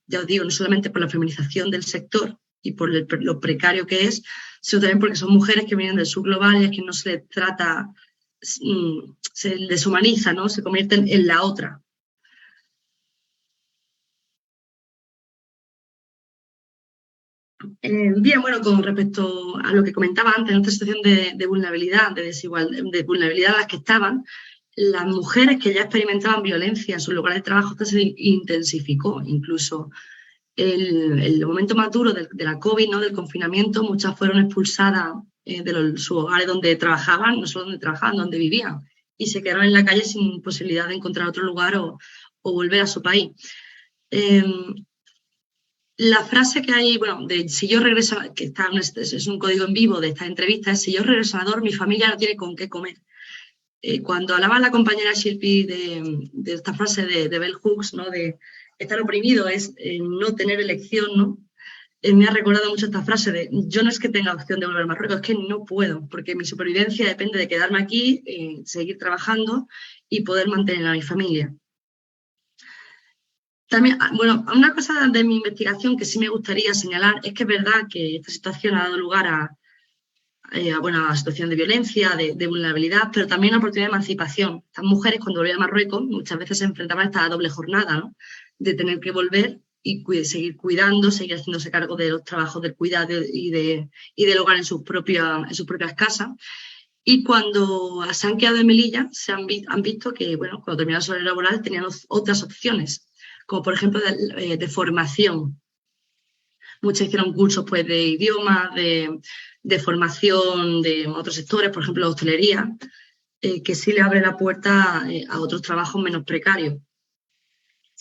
ya os digo, no solamente por la feminización del sector y por lo precario que es, sino también porque son mujeres que vienen del sur global y a quien no se les trata, se les deshumaniza, ¿no? Se convierten en la otra. Bien, bueno, con respecto a lo que comentaba antes, en esta situación de vulnerabilidad, de desigualdad, de vulnerabilidad en las que estaban, las mujeres que ya experimentaban violencia en sus lugares de trabajo, esto se intensificó. Incluso el momento más duro de la COVID, ¿no? Del confinamiento, muchas fueron expulsadas de sus hogares donde trabajaban, no solo donde trabajaban, donde vivían, y se quedaron en la calle sin posibilidad de encontrar otro lugar o volver a su país. La frase que hay, bueno, de si yo regreso, que es un código en vivo de esta entrevista, es: si yo regreso a Nador, mi familia no tiene con qué comer. Cuando hablaba la compañera Shilpi de esta frase de Bell Hooks, ¿no? De estar oprimido es no tener elección, ¿no? Me ha recordado mucho esta frase de: yo no es que tenga opción de volver a Marruecos, es que no puedo, porque mi supervivencia depende de quedarme aquí, seguir trabajando y poder mantener a mi familia. También, bueno, una cosa de mi investigación que sí me gustaría señalar es que es verdad que esta situación ha dado lugar a una situación de violencia, de vulnerabilidad, pero también una oportunidad de emancipación. Estas mujeres, cuando volvían a Marruecos, muchas veces se enfrentaban a esta doble jornada, ¿no? De tener que volver y seguir cuidando, seguir haciéndose cargo de los trabajos del cuidado y del hogar en sus propias casas. Y cuando se han quedado en Melilla, han visto que, bueno, cuando terminaron su horario laboral tenían otras opciones, como por ejemplo de formación. Muchas hicieron cursos, pues, de idiomas, de formación de otros sectores, por ejemplo la hostelería, que sí le abre la puerta a otros trabajos menos precarios.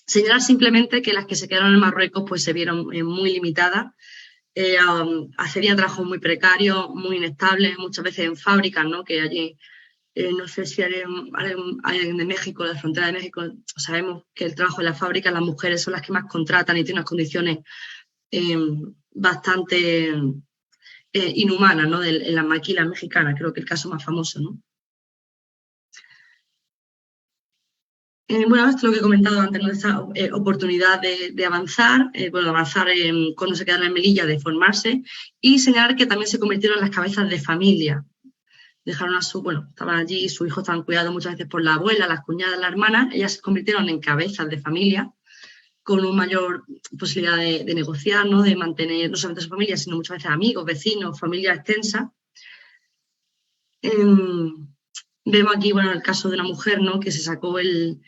Señalar simplemente que las que se quedaron en Marruecos pues se vieron muy limitadas, accedían a trabajos muy precarios, muy inestables, muchas veces en fábricas, ¿no? Que allí, no sé si hay alguien de México, de la frontera de México, sabemos que el trabajo en la fábrica, las mujeres son las que más contratan y tienen unas condiciones bastante inhumanas, ¿no? En las maquilas mexicanas, creo que el caso más famoso, ¿no? Bueno, esto es lo que he comentado antes, ¿no? Esa oportunidad de avanzar, cuando se quedaron en Melilla, de formarse, y señalar que también se convirtieron en las cabezas de familia. Dejaron estaban allí, sus hijos estaban cuidados muchas veces por la abuela, las cuñadas, las hermanas, ellas se convirtieron en cabezas de familia, con una mayor posibilidad de negociar, ¿no? De mantener no solamente a su familia, sino muchas veces amigos, vecinos, familia extensa. Vemos aquí, bueno, el caso de una mujer, ¿no? Que se sacó el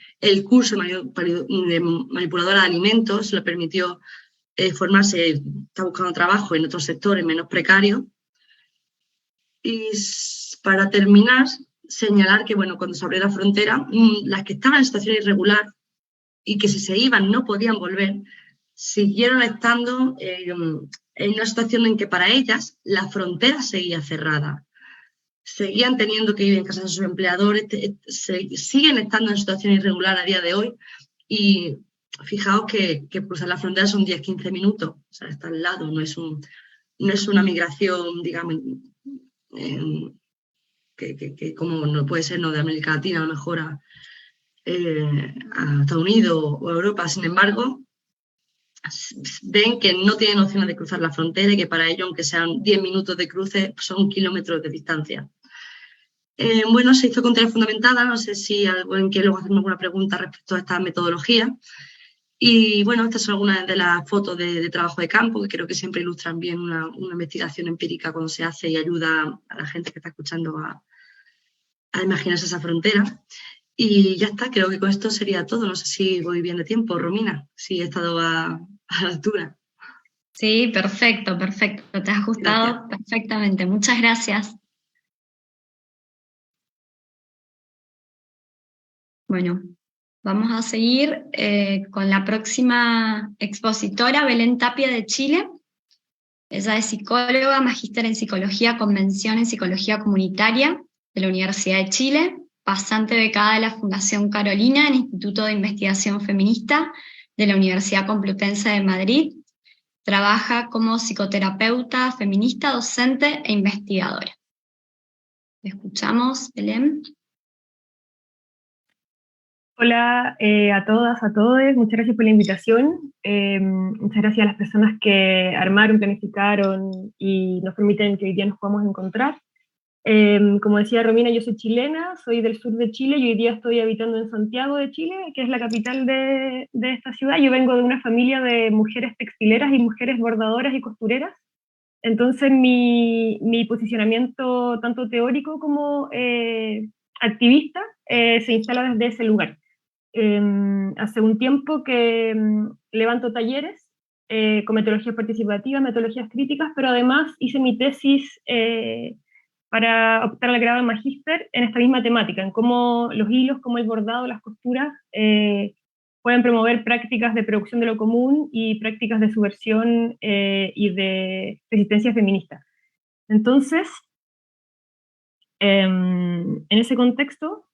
curso de manipuladora de alimentos, le permitió formarse, está buscando trabajo en otros sectores menos precarios. Y para terminar, señalar que, bueno, cuando se abrió la frontera, las que estaban en situación irregular y que si se iban no podían volver, siguieron estando en una situación en que para ellas la frontera seguía cerrada. Seguían teniendo que ir en casa de sus empleadores, siguen estando en situación irregular a día de hoy, y fijaos que cruzar la frontera son 10-15 minutos, o sea, está al lado, no es una migración, digamos, que como no puede ser, ¿no? De América Latina, a lo mejor a Estados Unidos o Europa. Sin embargo, ven que no tienen opción de cruzar la frontera y que para ello, aunque sean 10 minutos de cruce, son kilómetros de distancia. Bueno, se hizo con tarea fundamentada, no sé si alguien quiere luego hacerme alguna pregunta respecto a esta metodología. Y bueno, estas son algunas de las fotos de trabajo de campo, que creo que siempre ilustran bien una investigación empírica cuando se hace y ayuda a la gente que está escuchando a imaginarse esa frontera. Y ya está, creo que con esto sería todo. No sé si voy bien de tiempo, Romina, si he estado a la altura. Sí, perfecto, perfecto. Te has ajustado perfectamente. Muchas gracias. Bueno, vamos a seguir con la próxima expositora, Belén Tapia, de Chile. Ella es psicóloga, magíster en psicología con mención en psicología comunitaria de la Universidad de Chile, pasante becada de la Fundación Carolina en Instituto de Investigación Feminista de la Universidad Complutense de Madrid, Trabaja como psicoterapeuta feminista, docente e investigadora. ¿Te escuchamos, Belén? Hola a todas, a todos, muchas gracias por la invitación, muchas gracias a las personas que armaron, planificaron y nos permiten que hoy día nos podamos encontrar. Como decía Romina, yo soy chilena, soy del sur de Chile y hoy día estoy habitando en Santiago de Chile, que es la capital de esta ciudad. Yo vengo de una familia de mujeres textileras y mujeres bordadoras y costureras, entonces mi posicionamiento tanto teórico como activista se instala desde ese lugar. Hace un tiempo que levanto talleres con metodologías participativas, metodologías críticas, pero además hice mi tesis para optar al grado de magíster en esta misma temática, en cómo los hilos, cómo el bordado, las costuras pueden promover prácticas de producción de lo común y prácticas de subversión y de resistencia feminista. Entonces, en ese contexto,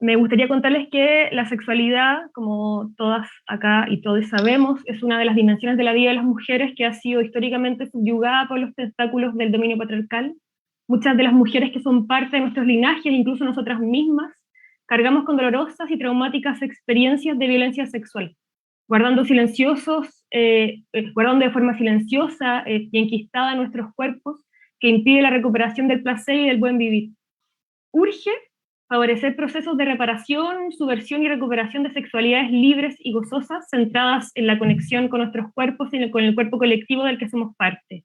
me gustaría contarles que la sexualidad, como todas acá y todos sabemos, es una de las dimensiones de la vida de las mujeres que ha sido históricamente subyugada por los tentáculos del dominio patriarcal. Muchas de las mujeres que son parte de nuestros linajes, incluso nosotras mismas, cargamos con dolorosas y traumáticas experiencias de violencia sexual, guardando guardando de forma silenciosa y enquistada nuestros cuerpos, que impide la recuperación del placer y del buen vivir. Urge favorecer procesos de reparación, subversión y recuperación de sexualidades libres y gozosas, centradas en la conexión con nuestros cuerpos y con el cuerpo colectivo del que somos parte.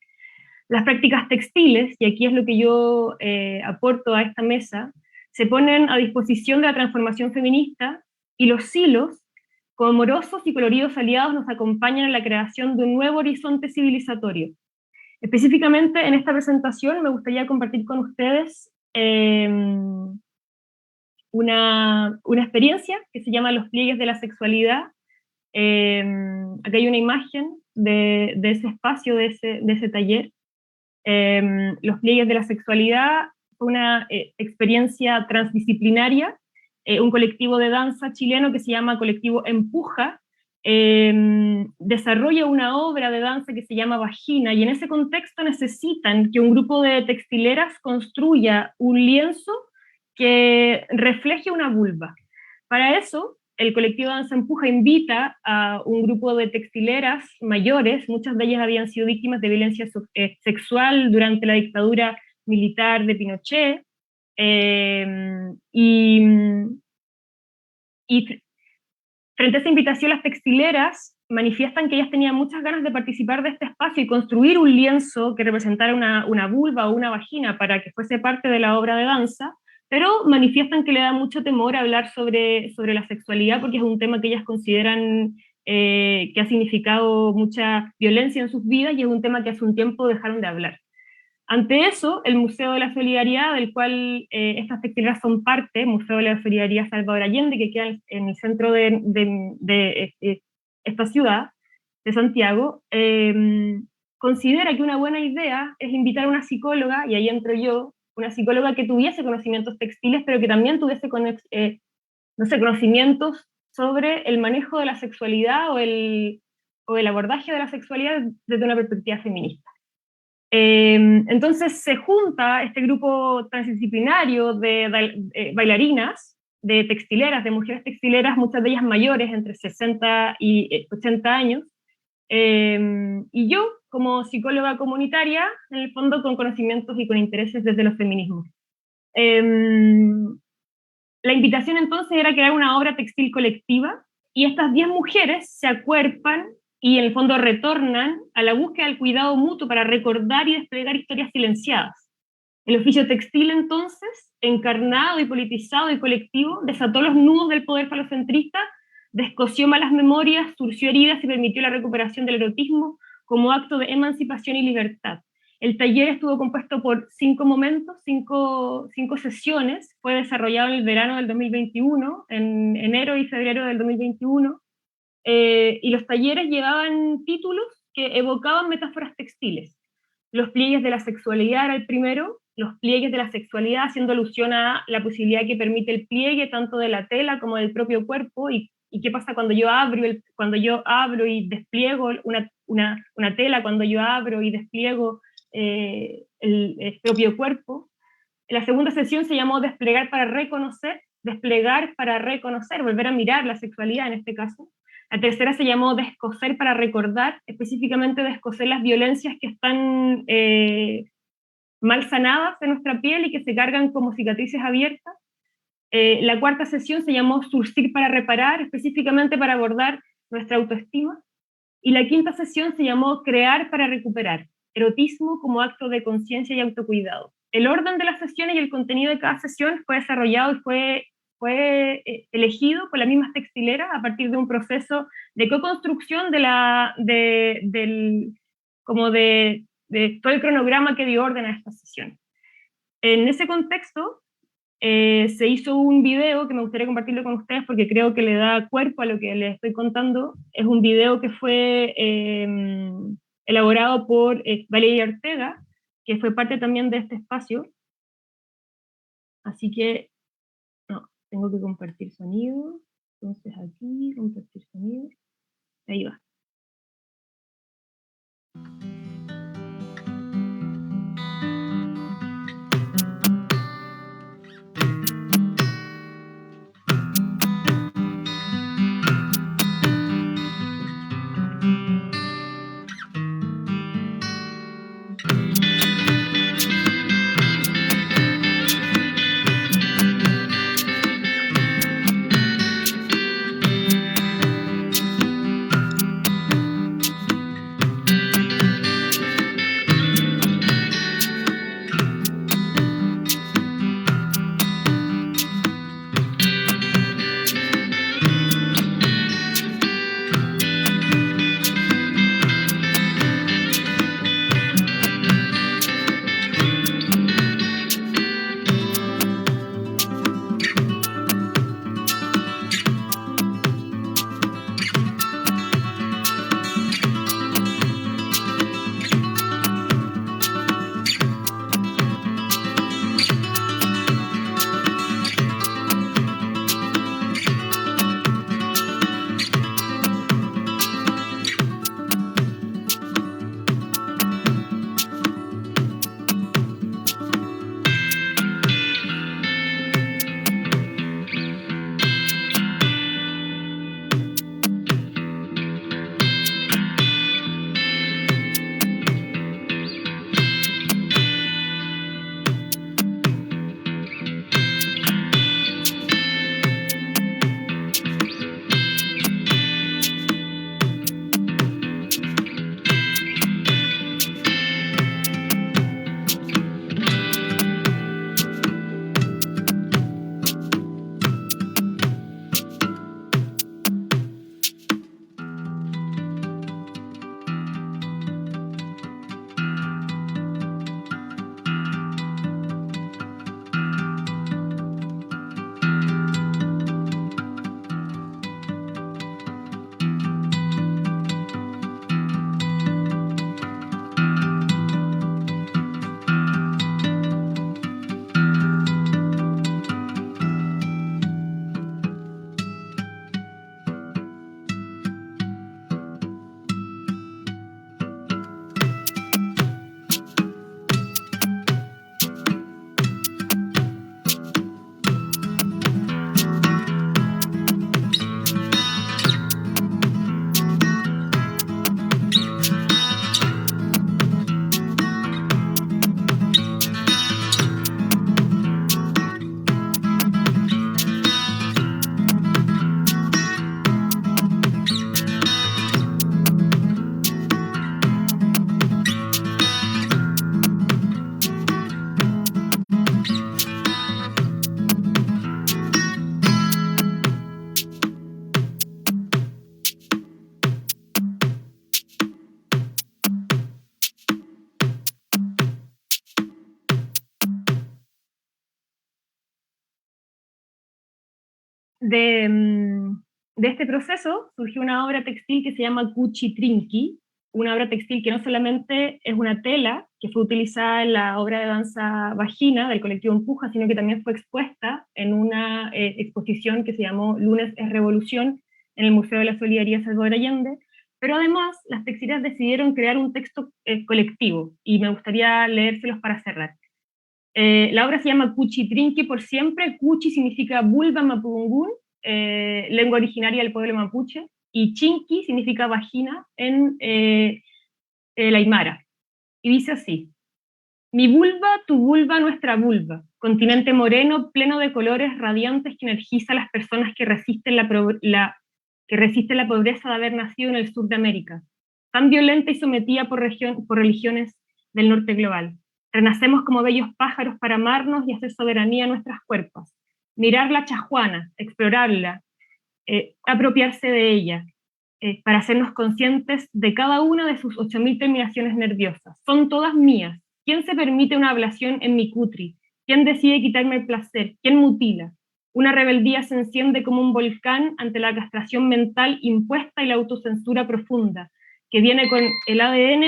Las prácticas textiles, y aquí es lo que yo aporto a esta mesa, se ponen a disposición de la transformación feminista, y los hilos, como amorosos y coloridos aliados, nos acompañan en la creación de un nuevo horizonte civilizatorio. Específicamente en esta presentación me gustaría compartir con ustedes una experiencia que se llama Los pliegues de la sexualidad. Acá hay una imagen de ese espacio, de ese taller. Los pliegues de la sexualidad fue una experiencia transdisciplinaria, un colectivo de danza chileno que se llama Colectivo Empuja, desarrolla una obra de danza que se llama Vagina, y en ese contexto necesitan que un grupo de textileras construya un lienzo que refleje una vulva. Para eso, el colectivo Danza Empuja invita a un grupo de textileras mayores, muchas de ellas habían sido víctimas de violencia sexual durante la dictadura militar de Pinochet, y frente a esa invitación, las textileras manifiestan que ellas tenían muchas ganas de participar de este espacio y construir un lienzo que representara una vulva o una vagina para que fuese parte de la obra de danza, pero manifiestan que le da mucho temor hablar sobre la sexualidad porque es un tema que ellas consideran que ha significado mucha violencia en sus vidas y es un tema que hace un tiempo dejaron de hablar. Ante eso, el Museo de la Solidaridad, del cual estas textileras son parte, Museo de la Solidaridad Salvador Allende, que queda en el centro de esta ciudad, de Santiago, considera que una buena idea es invitar a una psicóloga, y ahí entro yo, una psicóloga que tuviese conocimientos textiles, pero que también tuviese conocimientos sobre el manejo de la sexualidad o el abordaje de la sexualidad desde una perspectiva feminista. Entonces se junta este grupo transdisciplinario de bailarinas, de textileras, de mujeres textileras, muchas de ellas mayores, entre 60 y 80 años, y yo, como psicóloga comunitaria, en el fondo con conocimientos y con intereses desde los feminismos. La invitación entonces era crear una obra textil colectiva, y estas 10 mujeres se acuerpan y en el fondo retornan a la búsqueda del cuidado mutuo para recordar y desplegar historias silenciadas. El oficio textil entonces, encarnado y politizado y colectivo, desató los nudos del poder falocentrista, descosió malas memorias, surció heridas y permitió la recuperación del erotismo como acto de emancipación y libertad. El taller estuvo compuesto por 5 momentos, 5 sesiones, fue desarrollado en el verano del 2021, en enero y febrero del 2021, y los talleres llevaban títulos que evocaban metáforas textiles. Los pliegues de la sexualidad era el primero, los pliegues de la sexualidad, haciendo alusión a la posibilidad que permite el pliegue tanto de la tela como del propio cuerpo, y qué pasa cuando yo abro y despliego una tela, cuando yo abro y despliego el propio cuerpo. La segunda sesión se llamó desplegar para reconocer, volver a mirar la sexualidad en este caso. La tercera se llamó descoser para recordar, específicamente descoser las violencias que están mal sanadas de nuestra piel y que se cargan como cicatrices abiertas. La cuarta sesión se llamó surcir para reparar, específicamente para abordar nuestra autoestima. Y la quinta sesión se llamó crear para recuperar, erotismo como acto de conciencia y autocuidado. El orden de las sesiones y el contenido de cada sesión fue desarrollado y fue elegido por las mismas textileras a partir de un proceso de co-construcción de todo el cronograma que dio orden a esta sesión. En ese contexto, se hizo un video que me gustaría compartirlo con ustedes porque creo que le da cuerpo a lo que les estoy contando. Es un video que fue elaborado por Valeria Ortega, que fue parte también de este espacio. Así que, no, tengo que compartir sonido. Entonces aquí, compartir sonido. Ahí va. De este proceso surgió una obra textil que se llama Cuchi Trinqui, una obra textil que no solamente es una tela que fue utilizada en la obra de danza Vagina del colectivo Empuja, sino que también fue expuesta en una exposición que se llamó Lunes es Revolución en el Museo de la Solidaridad Salvador Allende. Pero además, las textileras decidieron crear un texto colectivo, y me gustaría leérselos para cerrar. La obra se llama Cuchitrinqui por siempre. Cuchi significa vulva mapudungún, lengua originaria del pueblo mapuche, y chinqui significa vagina en el aymara. Y dice así: mi vulva, tu vulva, nuestra vulva, continente moreno, pleno de colores radiantes que energiza a las personas que resisten la pobreza de haber nacido en el sur de América, tan violenta y sometida por religiones del norte global. Renacemos como bellos pájaros para amarnos y hacer soberanía a nuestras cuerpos. Mirar la chajuana, explorarla, apropiarse de ella, para hacernos conscientes de cada una de sus 8000 terminaciones nerviosas. Son todas mías. ¿Quién se permite una ablación en mi cutri? ¿Quién decide quitarme el placer? ¿Quién mutila? Una rebeldía se enciende como un volcán ante la castración mental impuesta y la autocensura profunda, que viene con el ADN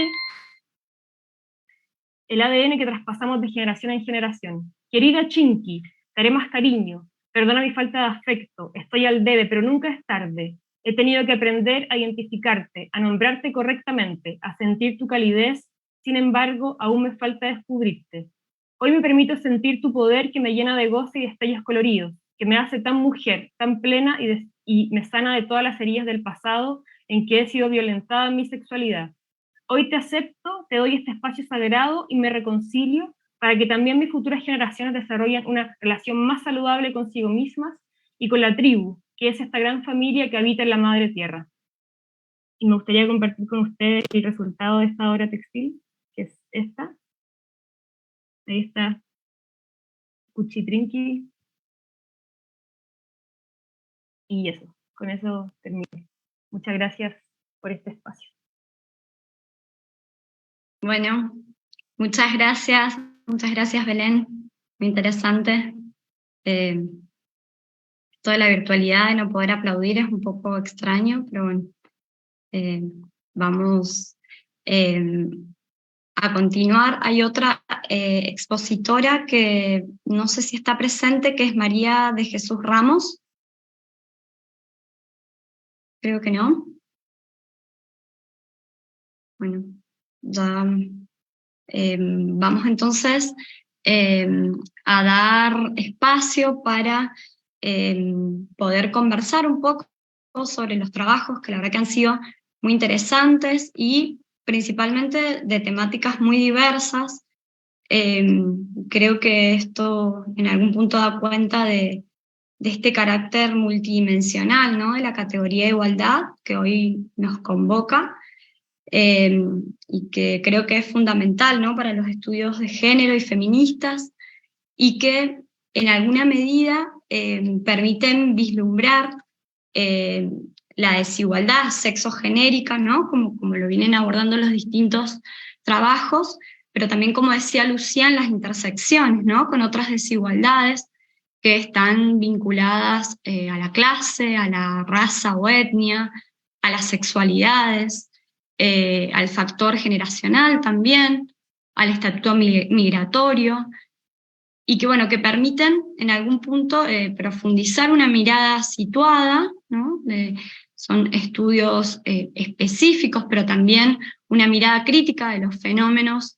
que traspasamos de generación en generación. Querida Chinqui, te haré más cariño, perdona mi falta de afecto, estoy al debe, pero nunca es tarde. He tenido que aprender a identificarte, a nombrarte correctamente, a sentir tu calidez, sin embargo, aún me falta descubrirte. Hoy me permito sentir tu poder que me llena de goce y destellos coloridos, que me hace tan mujer, tan plena y me sana de todas las heridas del pasado en que he sido violentada en mi sexualidad. Hoy te acepto, te doy este espacio sagrado y me reconcilio para que también mis futuras generaciones desarrollen una relación más saludable consigo mismas y con la tribu, que es esta gran familia que habita en la madre tierra. Y me gustaría compartir con ustedes el resultado de esta obra textil, que es esta. Ahí está Cuchitrinqui. Y eso, con eso termino. Muchas gracias por este espacio. Bueno, muchas gracias Belén, muy interesante. Toda la virtualidad de no poder aplaudir es un poco extraño, pero bueno, vamos a continuar. Hay otra expositora que no sé si está presente, que es María de Jesús Ramos. Creo que no. Bueno, ya vamos entonces a dar espacio para poder conversar un poco sobre los trabajos, que la verdad que han sido muy interesantes y principalmente de temáticas muy diversas. Creo que esto en algún punto da cuenta de este carácter multidimensional, ¿no?, de la categoría de igualdad que hoy nos convoca, y que creo que es fundamental, ¿no?, para los estudios de género y feministas, y que en alguna medida permiten vislumbrar la desigualdad sexogenérica, ¿no?, como lo vienen abordando los distintos trabajos, pero también, como decía Lucía, las intersecciones, ¿no?, con otras desigualdades que están vinculadas a la clase, a la raza o etnia, a las sexualidades, al factor generacional también, al estatuto migratorio, y que, bueno, que permiten en algún punto profundizar una mirada situada, ¿no? Son estudios específicos, pero también una mirada crítica de los fenómenos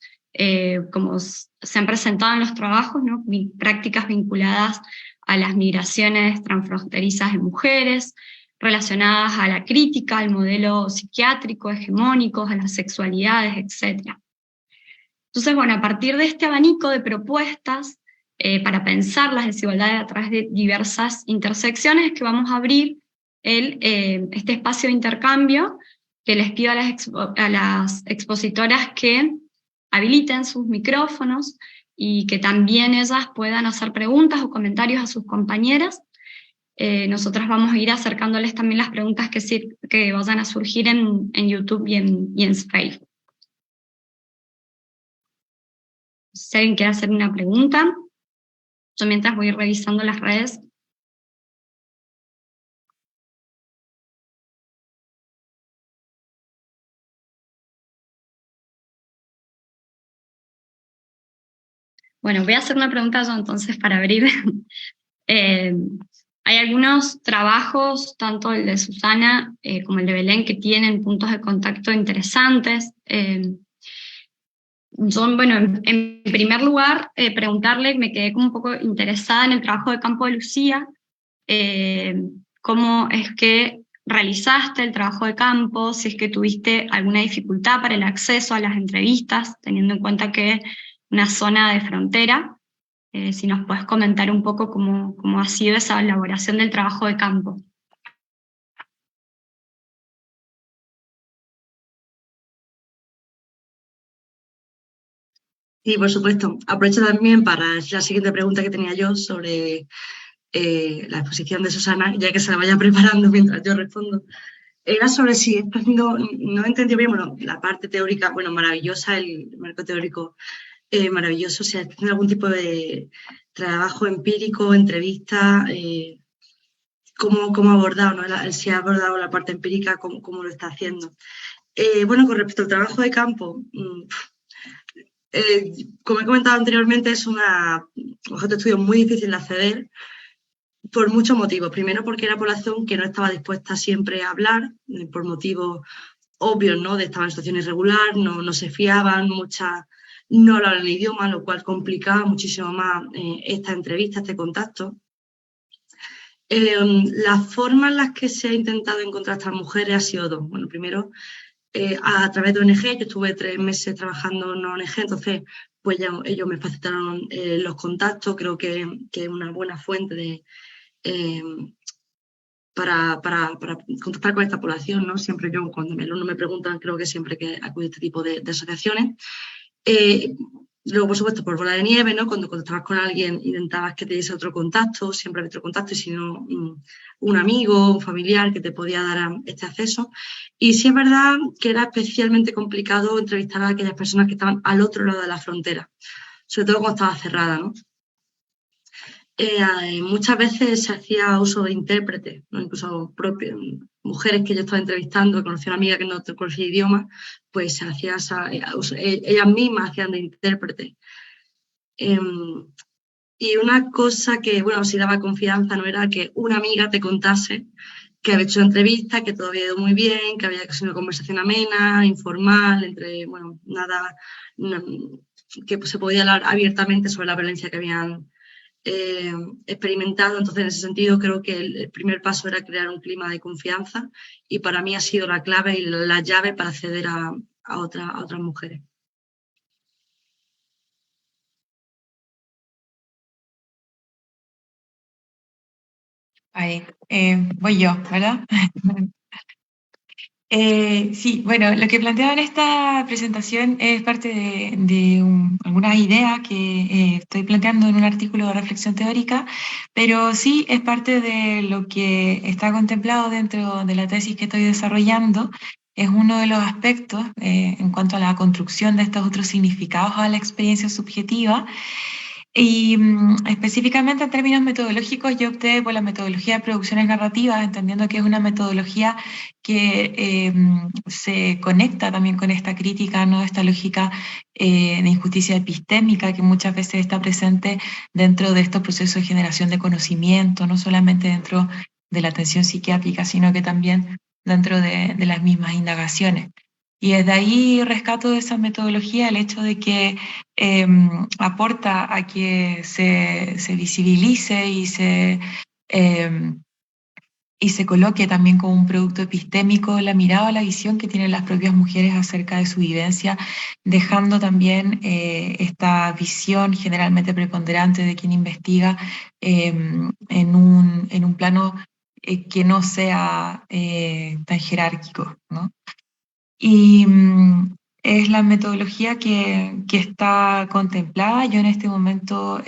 como se han presentado en los trabajos, ¿no?, prácticas vinculadas a las migraciones transfronterizas de mujeres, relacionadas a la crítica, al modelo psiquiátrico hegemónico, a las sexualidades, etc. Entonces, bueno, a partir de este abanico de propuestas para pensar las desigualdades a través de diversas intersecciones, es que vamos a abrir este espacio de intercambio, que les pido a las expositoras que habiliten sus micrófonos y que también ellas puedan hacer preguntas o comentarios a sus compañeras. Nosotras vamos a ir acercándoles también las preguntas que vayan a surgir en YouTube y en Facebook. Si alguien quiere hacer una pregunta, yo mientras voy revisando las redes. Bueno, voy a hacer una pregunta yo entonces para abrir. Hay algunos trabajos, tanto el de Susana como el de Belén, que tienen puntos de contacto interesantes. Bueno, en primer lugar, preguntarle, me quedé como un poco interesada en el trabajo de campo de Lucía, cómo es que realizaste el trabajo de campo, si es que tuviste alguna dificultad para el acceso a las entrevistas, teniendo en cuenta que es una zona de frontera. Si nos puedes comentar un poco cómo ha sido esa elaboración del trabajo de campo. Sí, por supuesto. Aprovecho también para la siguiente pregunta que tenía yo sobre la exposición de Susana, ya que se la vaya preparando mientras yo respondo. Era sobre si esto no he entendido bien, bueno, la parte teórica, bueno, maravillosa, el marco teórico maravilloso, si está haciendo algún tipo de trabajo empírico, entrevista, cómo ha abordado, ¿no? Si ha abordado la parte empírica, cómo lo está haciendo. Bueno, con respecto al trabajo de campo, como he comentado anteriormente, es un objeto de estudio muy difícil de acceder por muchos motivos. Primero, porque era población que no estaba dispuesta siempre a hablar, por motivos obvios, ¿no? De estaban en situación irregular, no se fiaban, muchas no hablaban el idioma, lo cual complicaba muchísimo más esta entrevista, este contacto. Las formas en las que se ha intentado encontrar a estas mujeres ha sido dos. Bueno, primero, a través de ONG, yo estuve 3 meses trabajando en una ONG, entonces pues ya ellos me facilitaron los contactos, creo que es una buena fuente para contactar con esta población, ¿no? Siempre yo, cuando no me preguntan, creo que siempre que acude a este tipo de asociaciones. Luego, por supuesto, por bola de nieve, ¿no? Cuando contactabas con alguien, intentabas que te diese otro contacto, siempre había otro contacto, y si no, un amigo, un familiar que te podía dar este acceso. Y sí es verdad que era especialmente complicado entrevistar a aquellas personas que estaban al otro lado de la frontera, sobre todo cuando estaba cerrada, ¿no? Muchas veces se hacía uso de intérpretes, ¿no? Incluso mujeres que yo estaba entrevistando, conocí a una amiga que no conocía idioma, pues se hacía ellas mismas hacían de intérprete. Y una cosa que, bueno, sí daba confianza, no era que una amiga te contase que había hecho entrevistas, que todo había ido muy bien, que había sido una conversación amena, informal, entre, bueno, nada, que se podía hablar abiertamente sobre la violencia que habían experimentado. Entonces, en ese sentido, creo que el primer paso era crear un clima de confianza, y para mí ha sido la clave y la llave para acceder a otras mujeres. Ahí, voy yo, ¿verdad? Sí, bueno, lo que planteaba en esta presentación es parte de algunas ideas que estoy planteando en un artículo de reflexión teórica, pero sí es parte de lo que está contemplado dentro de la tesis que estoy desarrollando. Es uno de los aspectos en cuanto a la construcción de estos otros significados a la experiencia subjetiva. Y específicamente en términos metodológicos, yo opté por la metodología de producciones narrativas, entendiendo que es una metodología que se conecta también con esta crítica, ¿no? Esta lógica de injusticia epistémica que muchas veces está presente dentro de estos procesos de generación de conocimiento, no solamente dentro de la atención psiquiátrica, sino que también dentro de las mismas indagaciones. Y desde ahí rescato de esa metodología el hecho de que aporta a que se visibilice y se coloque también como un producto epistémico la mirada o la visión que tienen las propias mujeres acerca de su vivencia, dejando también esta visión generalmente preponderante de quien investiga en un plano que no sea tan jerárquico, ¿no? Y es la metodología que está contemplada. Yo en este momento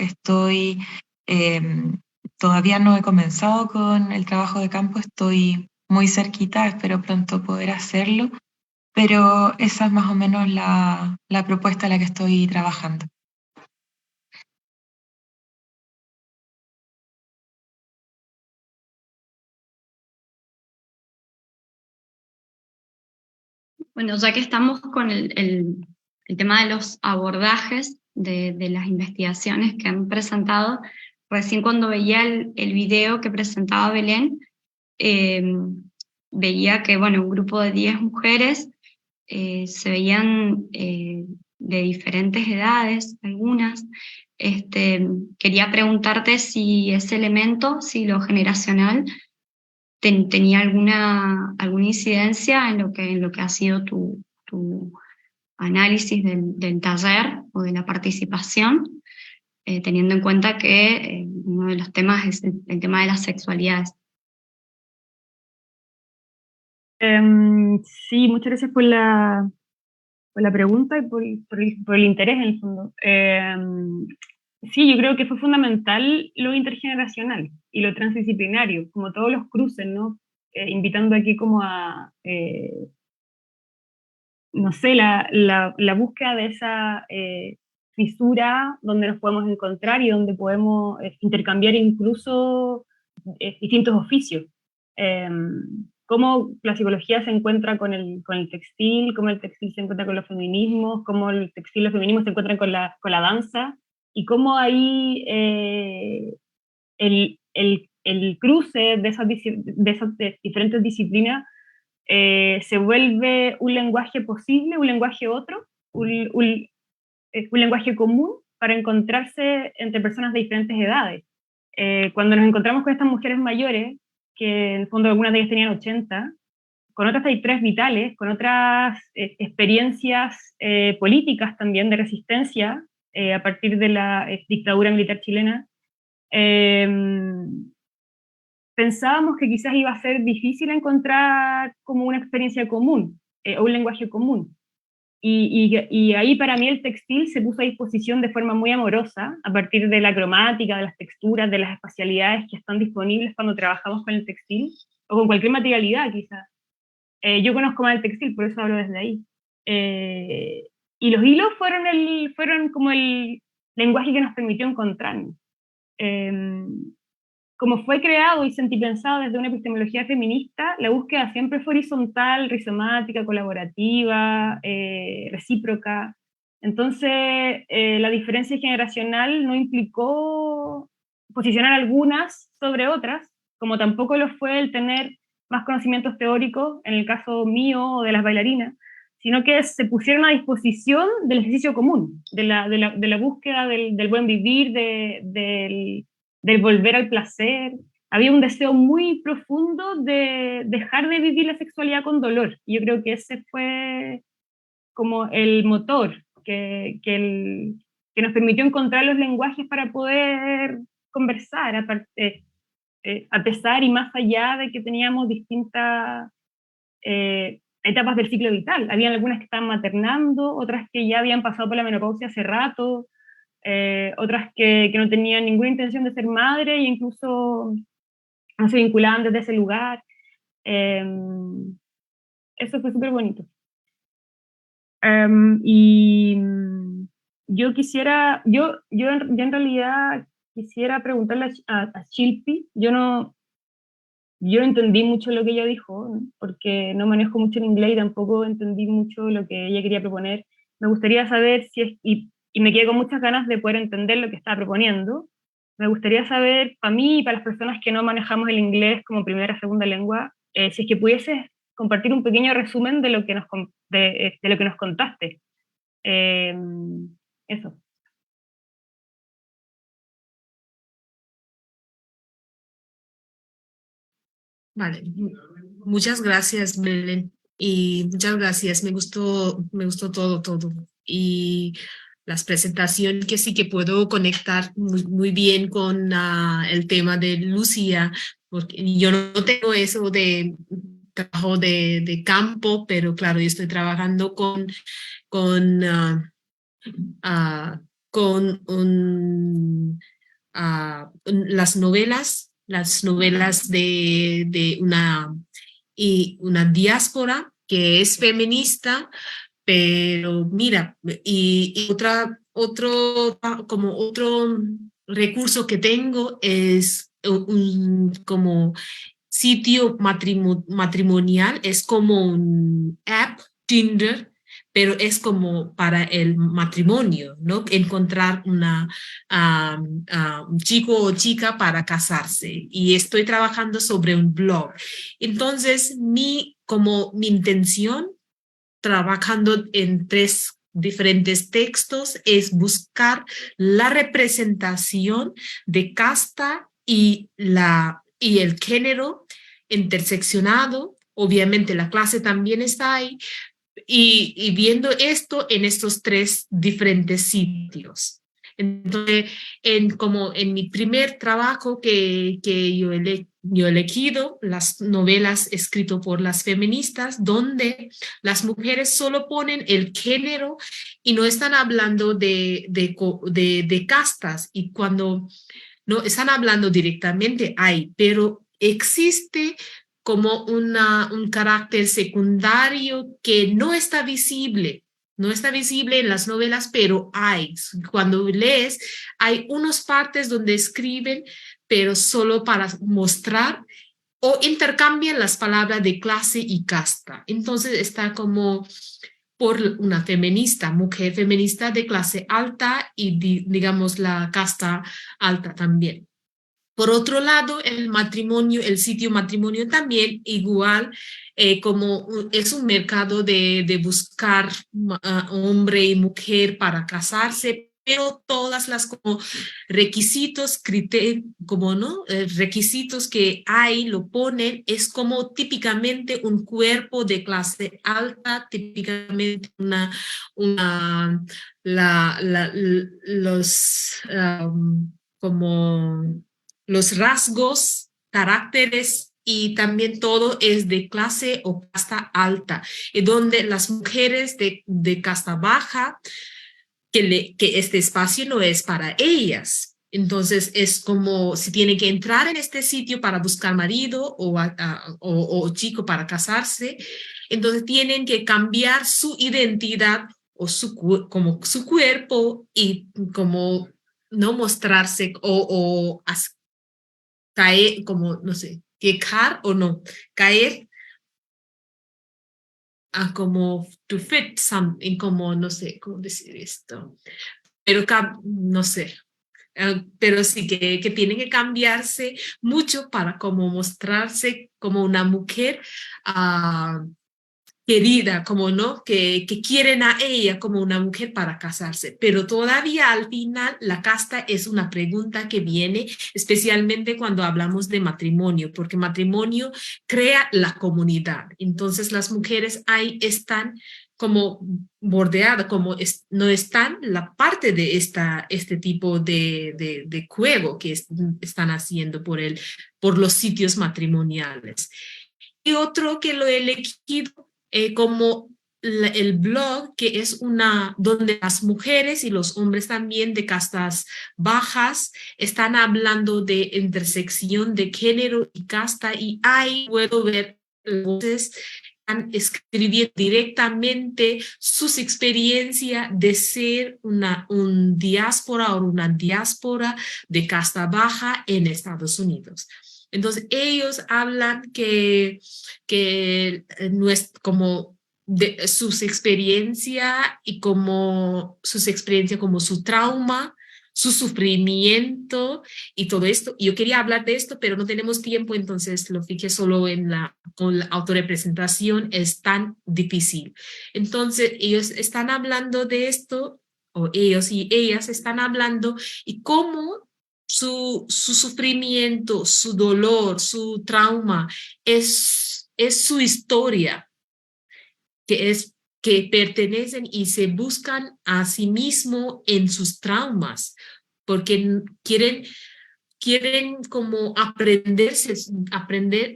todavía no he comenzado con el trabajo de campo, estoy muy cerquita, espero pronto poder hacerlo, pero esa es más o menos la propuesta a la que estoy trabajando. Bueno, ya que estamos con el tema de los abordajes, de las investigaciones que han presentado. Recién cuando veía el video que presentaba Belén, veía que, bueno, un grupo de 10 mujeres se veían de diferentes edades, algunas. Quería preguntarte si ese elemento, si lo generacional, tenía alguna incidencia en lo que ha sido tu análisis del taller o de la participación, teniendo en cuenta que uno de los temas es el tema de las sexualidades. Sí, muchas gracias por la pregunta y por el interés en el fondo. Sí, yo creo que fue fundamental lo intergeneracional y lo transdisciplinario, como todos los cruces, ¿no? Invitando aquí como a, no sé, la búsqueda de esa fisura donde nos podemos encontrar y donde podemos intercambiar incluso distintos oficios. Cómo la psicología se encuentra con el textil, cómo el textil se encuentra con los feminismos, cómo el textil y los feminismos se encuentran con la danza, y cómo ahí el cruce de esas diferentes disciplinas se vuelve un lenguaje posible, un lenguaje otro, un lenguaje común para encontrarse entre personas de diferentes edades. Cuando nos encontramos con estas mujeres mayores, que en el fondo algunas de ellas tenían 80, con otras trayectorias vitales, con otras experiencias políticas también de resistencia a partir de la dictadura militar chilena, pensábamos que quizás iba a ser difícil encontrar como una experiencia común o un lenguaje común. Y ahí para mí el textil se puso a disposición de forma muy amorosa, a partir de la cromática, de las texturas, de las espacialidades que están disponibles cuando trabajamos con el textil, o con cualquier materialidad quizás. Yo conozco más el textil, por eso hablo desde ahí. Y los hilos fueron como el lenguaje que nos permitió encontrarnos. Como fue creado y sentipensado desde una epistemología feminista, la búsqueda siempre fue horizontal, rizomática, colaborativa, recíproca. Entonces, la diferencia generacional no implicó posicionar algunas sobre otras, como tampoco lo fue el tener más conocimientos teóricos, en el caso mío o de las bailarinas, sino que se pusieron a disposición del ejercicio común, de la búsqueda del buen vivir, del volver al placer. Había un deseo muy profundo de dejar de vivir la sexualidad con dolor. Y yo creo que ese fue como el motor que nos permitió encontrar los lenguajes para poder conversar, a pesar y más allá de que teníamos distintas etapas del ciclo vital. Había algunas que estaban maternando, otras que ya habían pasado por la menopausia hace rato, otras que no tenían ninguna intención de ser madre e incluso no se vinculaban desde ese lugar. Eso fue súper bonito. Y yo en realidad quisiera preguntarle a Chilpi. Yo no entendí mucho lo que ella dijo, ¿no? Porque no manejo mucho el inglés y tampoco entendí mucho lo que ella quería proponer. Me gustaría saber si es, y me quedé con muchas ganas de poder entender lo que estaba proponiendo. Me gustaría saber, para mí y para las personas que no manejamos el inglés como primera o segunda lengua, si es que pudieses compartir un pequeño resumen de lo que nos contaste. Eso. Vale, muchas gracias, Belén. Y muchas gracias, me gustó todo. Y las presentaciones que sí que puedo conectar muy bien con el tema de Lucía, porque yo no tengo eso de trabajo de campo, pero claro, yo estoy trabajando con las novelas de una diáspora que es feminista, pero mira, y otro recurso que tengo es como sitio matrimonial, es como un app, Tinder, pero es como para el matrimonio, ¿no? Encontrar un chico o chica para casarse. Y estoy trabajando sobre un blog. Entonces, como mi intención, trabajando en 3 diferentes textos, es buscar la representación de casta y el género interseccionado. Obviamente la clase también está ahí, y viendo esto en estos 3 diferentes sitios. Entonces, como en mi primer trabajo que yo he elegido, las novelas escritas por las feministas, donde las mujeres solo ponen el género y no están hablando de castas, y cuando no están hablando directamente hay, pero existe como un carácter secundario que no está visible. No está visible en las novelas, pero hay. Cuando lees, hay unas partes donde escriben, pero solo para mostrar o intercambian las palabras de clase y casta. Entonces está como por una feminista, mujer feminista de clase alta y digamos la casta alta también. Por otro lado, el matrimonio, el sitio matrimonio también igual, como es un mercado de buscar hombre y mujer para casarse, pero todas las como requisitos, criterios, como no, requisitos que hay, lo ponen, es como típicamente un cuerpo de clase alta, típicamente los como los rasgos, caracteres y también todo es de clase o casta alta, y donde las mujeres de casta baja, que este espacio no es para ellas. Entonces es como si tienen que entrar en este sitio para buscar marido o chico para casarse, entonces tienen que cambiar su identidad o como su cuerpo y como no mostrarse o caer, como, no sé, quejar o no, caer a como to fit something, como, no sé, cómo decir esto, pero no sé, pero sí que tiene que cambiarse mucho para como mostrarse como una mujer querida, como no, que quieren a ella como una mujer para casarse, pero todavía al final la casta es una pregunta que viene especialmente cuando hablamos de matrimonio, porque matrimonio crea la comunidad, entonces las mujeres ahí están como bordeadas, como no están la parte de este tipo de juego que están haciendo por los sitios matrimoniales. Y otro que lo he elegido como el blog, que es donde las mujeres y los hombres también de castas bajas están hablando de intersección de género y casta, y ahí puedo ver voces están escribiendo directamente sus experiencias de ser un diáspora o una diáspora de casta baja en Estados Unidos. Entonces ellos hablan que no es como de sus experiencias y como sus experiencias como su trauma, su sufrimiento y todo esto. Yo quería hablar de esto, pero no tenemos tiempo, entonces lo fijé solo con la autorrepresentación, es tan difícil. Entonces ellos están hablando de esto, o ellos y ellas están hablando, y cómo su sufrimiento, su dolor, su trauma es su historia, que pertenecen y se buscan a sí mismo en sus traumas, porque quieren como aprender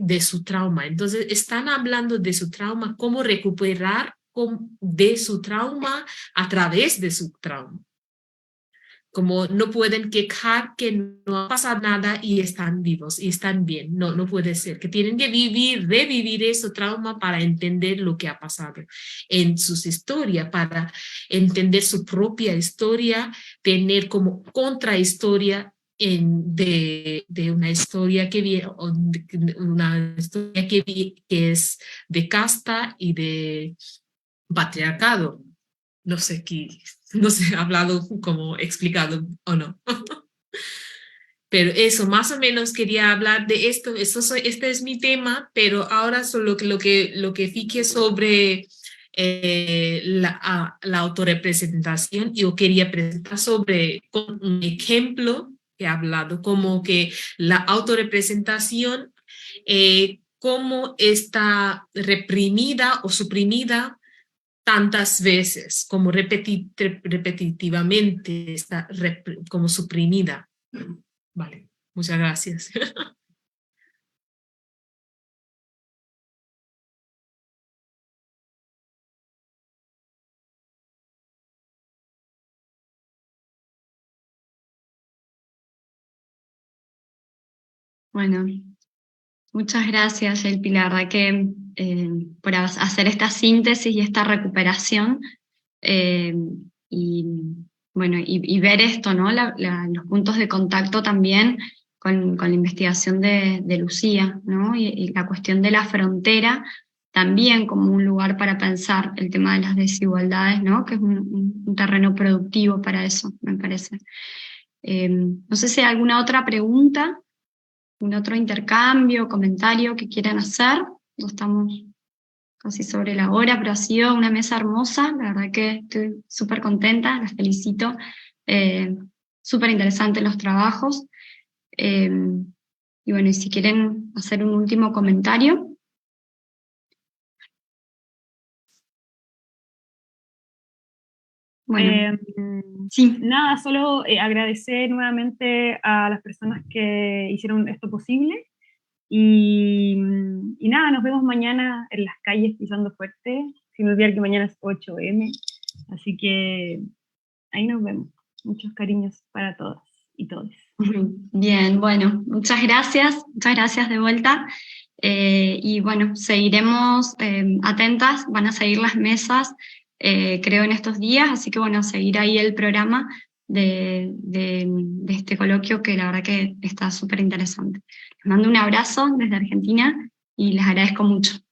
de su trauma. Entonces están hablando de su trauma, cómo recuperar de su trauma a través de su trauma. Como no pueden quejar que no ha pasado nada y están vivos y están bien. No, no puede ser. Que tienen que revivir ese trauma para entender lo que ha pasado en sus historias, para entender su propia historia, tener como contrahistoria de una historia que viene, una historia que es de casta y de patriarcado. No sé no sé, he hablado como explicado o no. Pero eso, más o menos quería hablar de esto. Este es mi tema, pero ahora solo lo que fije sobre la autorrepresentación. Yo quería presentar sobre con un ejemplo que he hablado, como que la autorrepresentación, cómo está reprimida o suprimida tantas veces, como repetitivamente está como suprimida. Vale, muchas gracias. Bueno, muchas gracias, Yelpi, la verdad que por hacer esta síntesis y esta recuperación eh, y, bueno, y ver esto, ¿no? Los puntos de contacto también con la investigación de Lucía, ¿no? Y la cuestión de la frontera también como un lugar para pensar el tema de las desigualdades, ¿no? Que es un terreno productivo para eso, me parece. No sé si hay alguna otra pregunta, un otro intercambio, comentario que quieran hacer. Ya estamos casi sobre la hora, pero ha sido una mesa hermosa, la verdad que estoy súper contenta, las felicito, súper interesantes los trabajos. Eh, y bueno, y si quieren hacer un último comentario. Bueno, sí. Nada, solo agradecer nuevamente a las personas que hicieron esto posible. Y nada, nos vemos mañana en las calles pisando fuerte, sin olvidar que mañana es 8M, así que ahí nos vemos. Muchos cariños para todas y todos. Bien, bueno, muchas gracias de vuelta. Y bueno, seguiremos atentas, van a seguir las mesas, creo, en estos días, así que bueno, seguir ahí el programa de este coloquio que la verdad que está súper interesante. Les mando un abrazo desde Argentina y les agradezco mucho.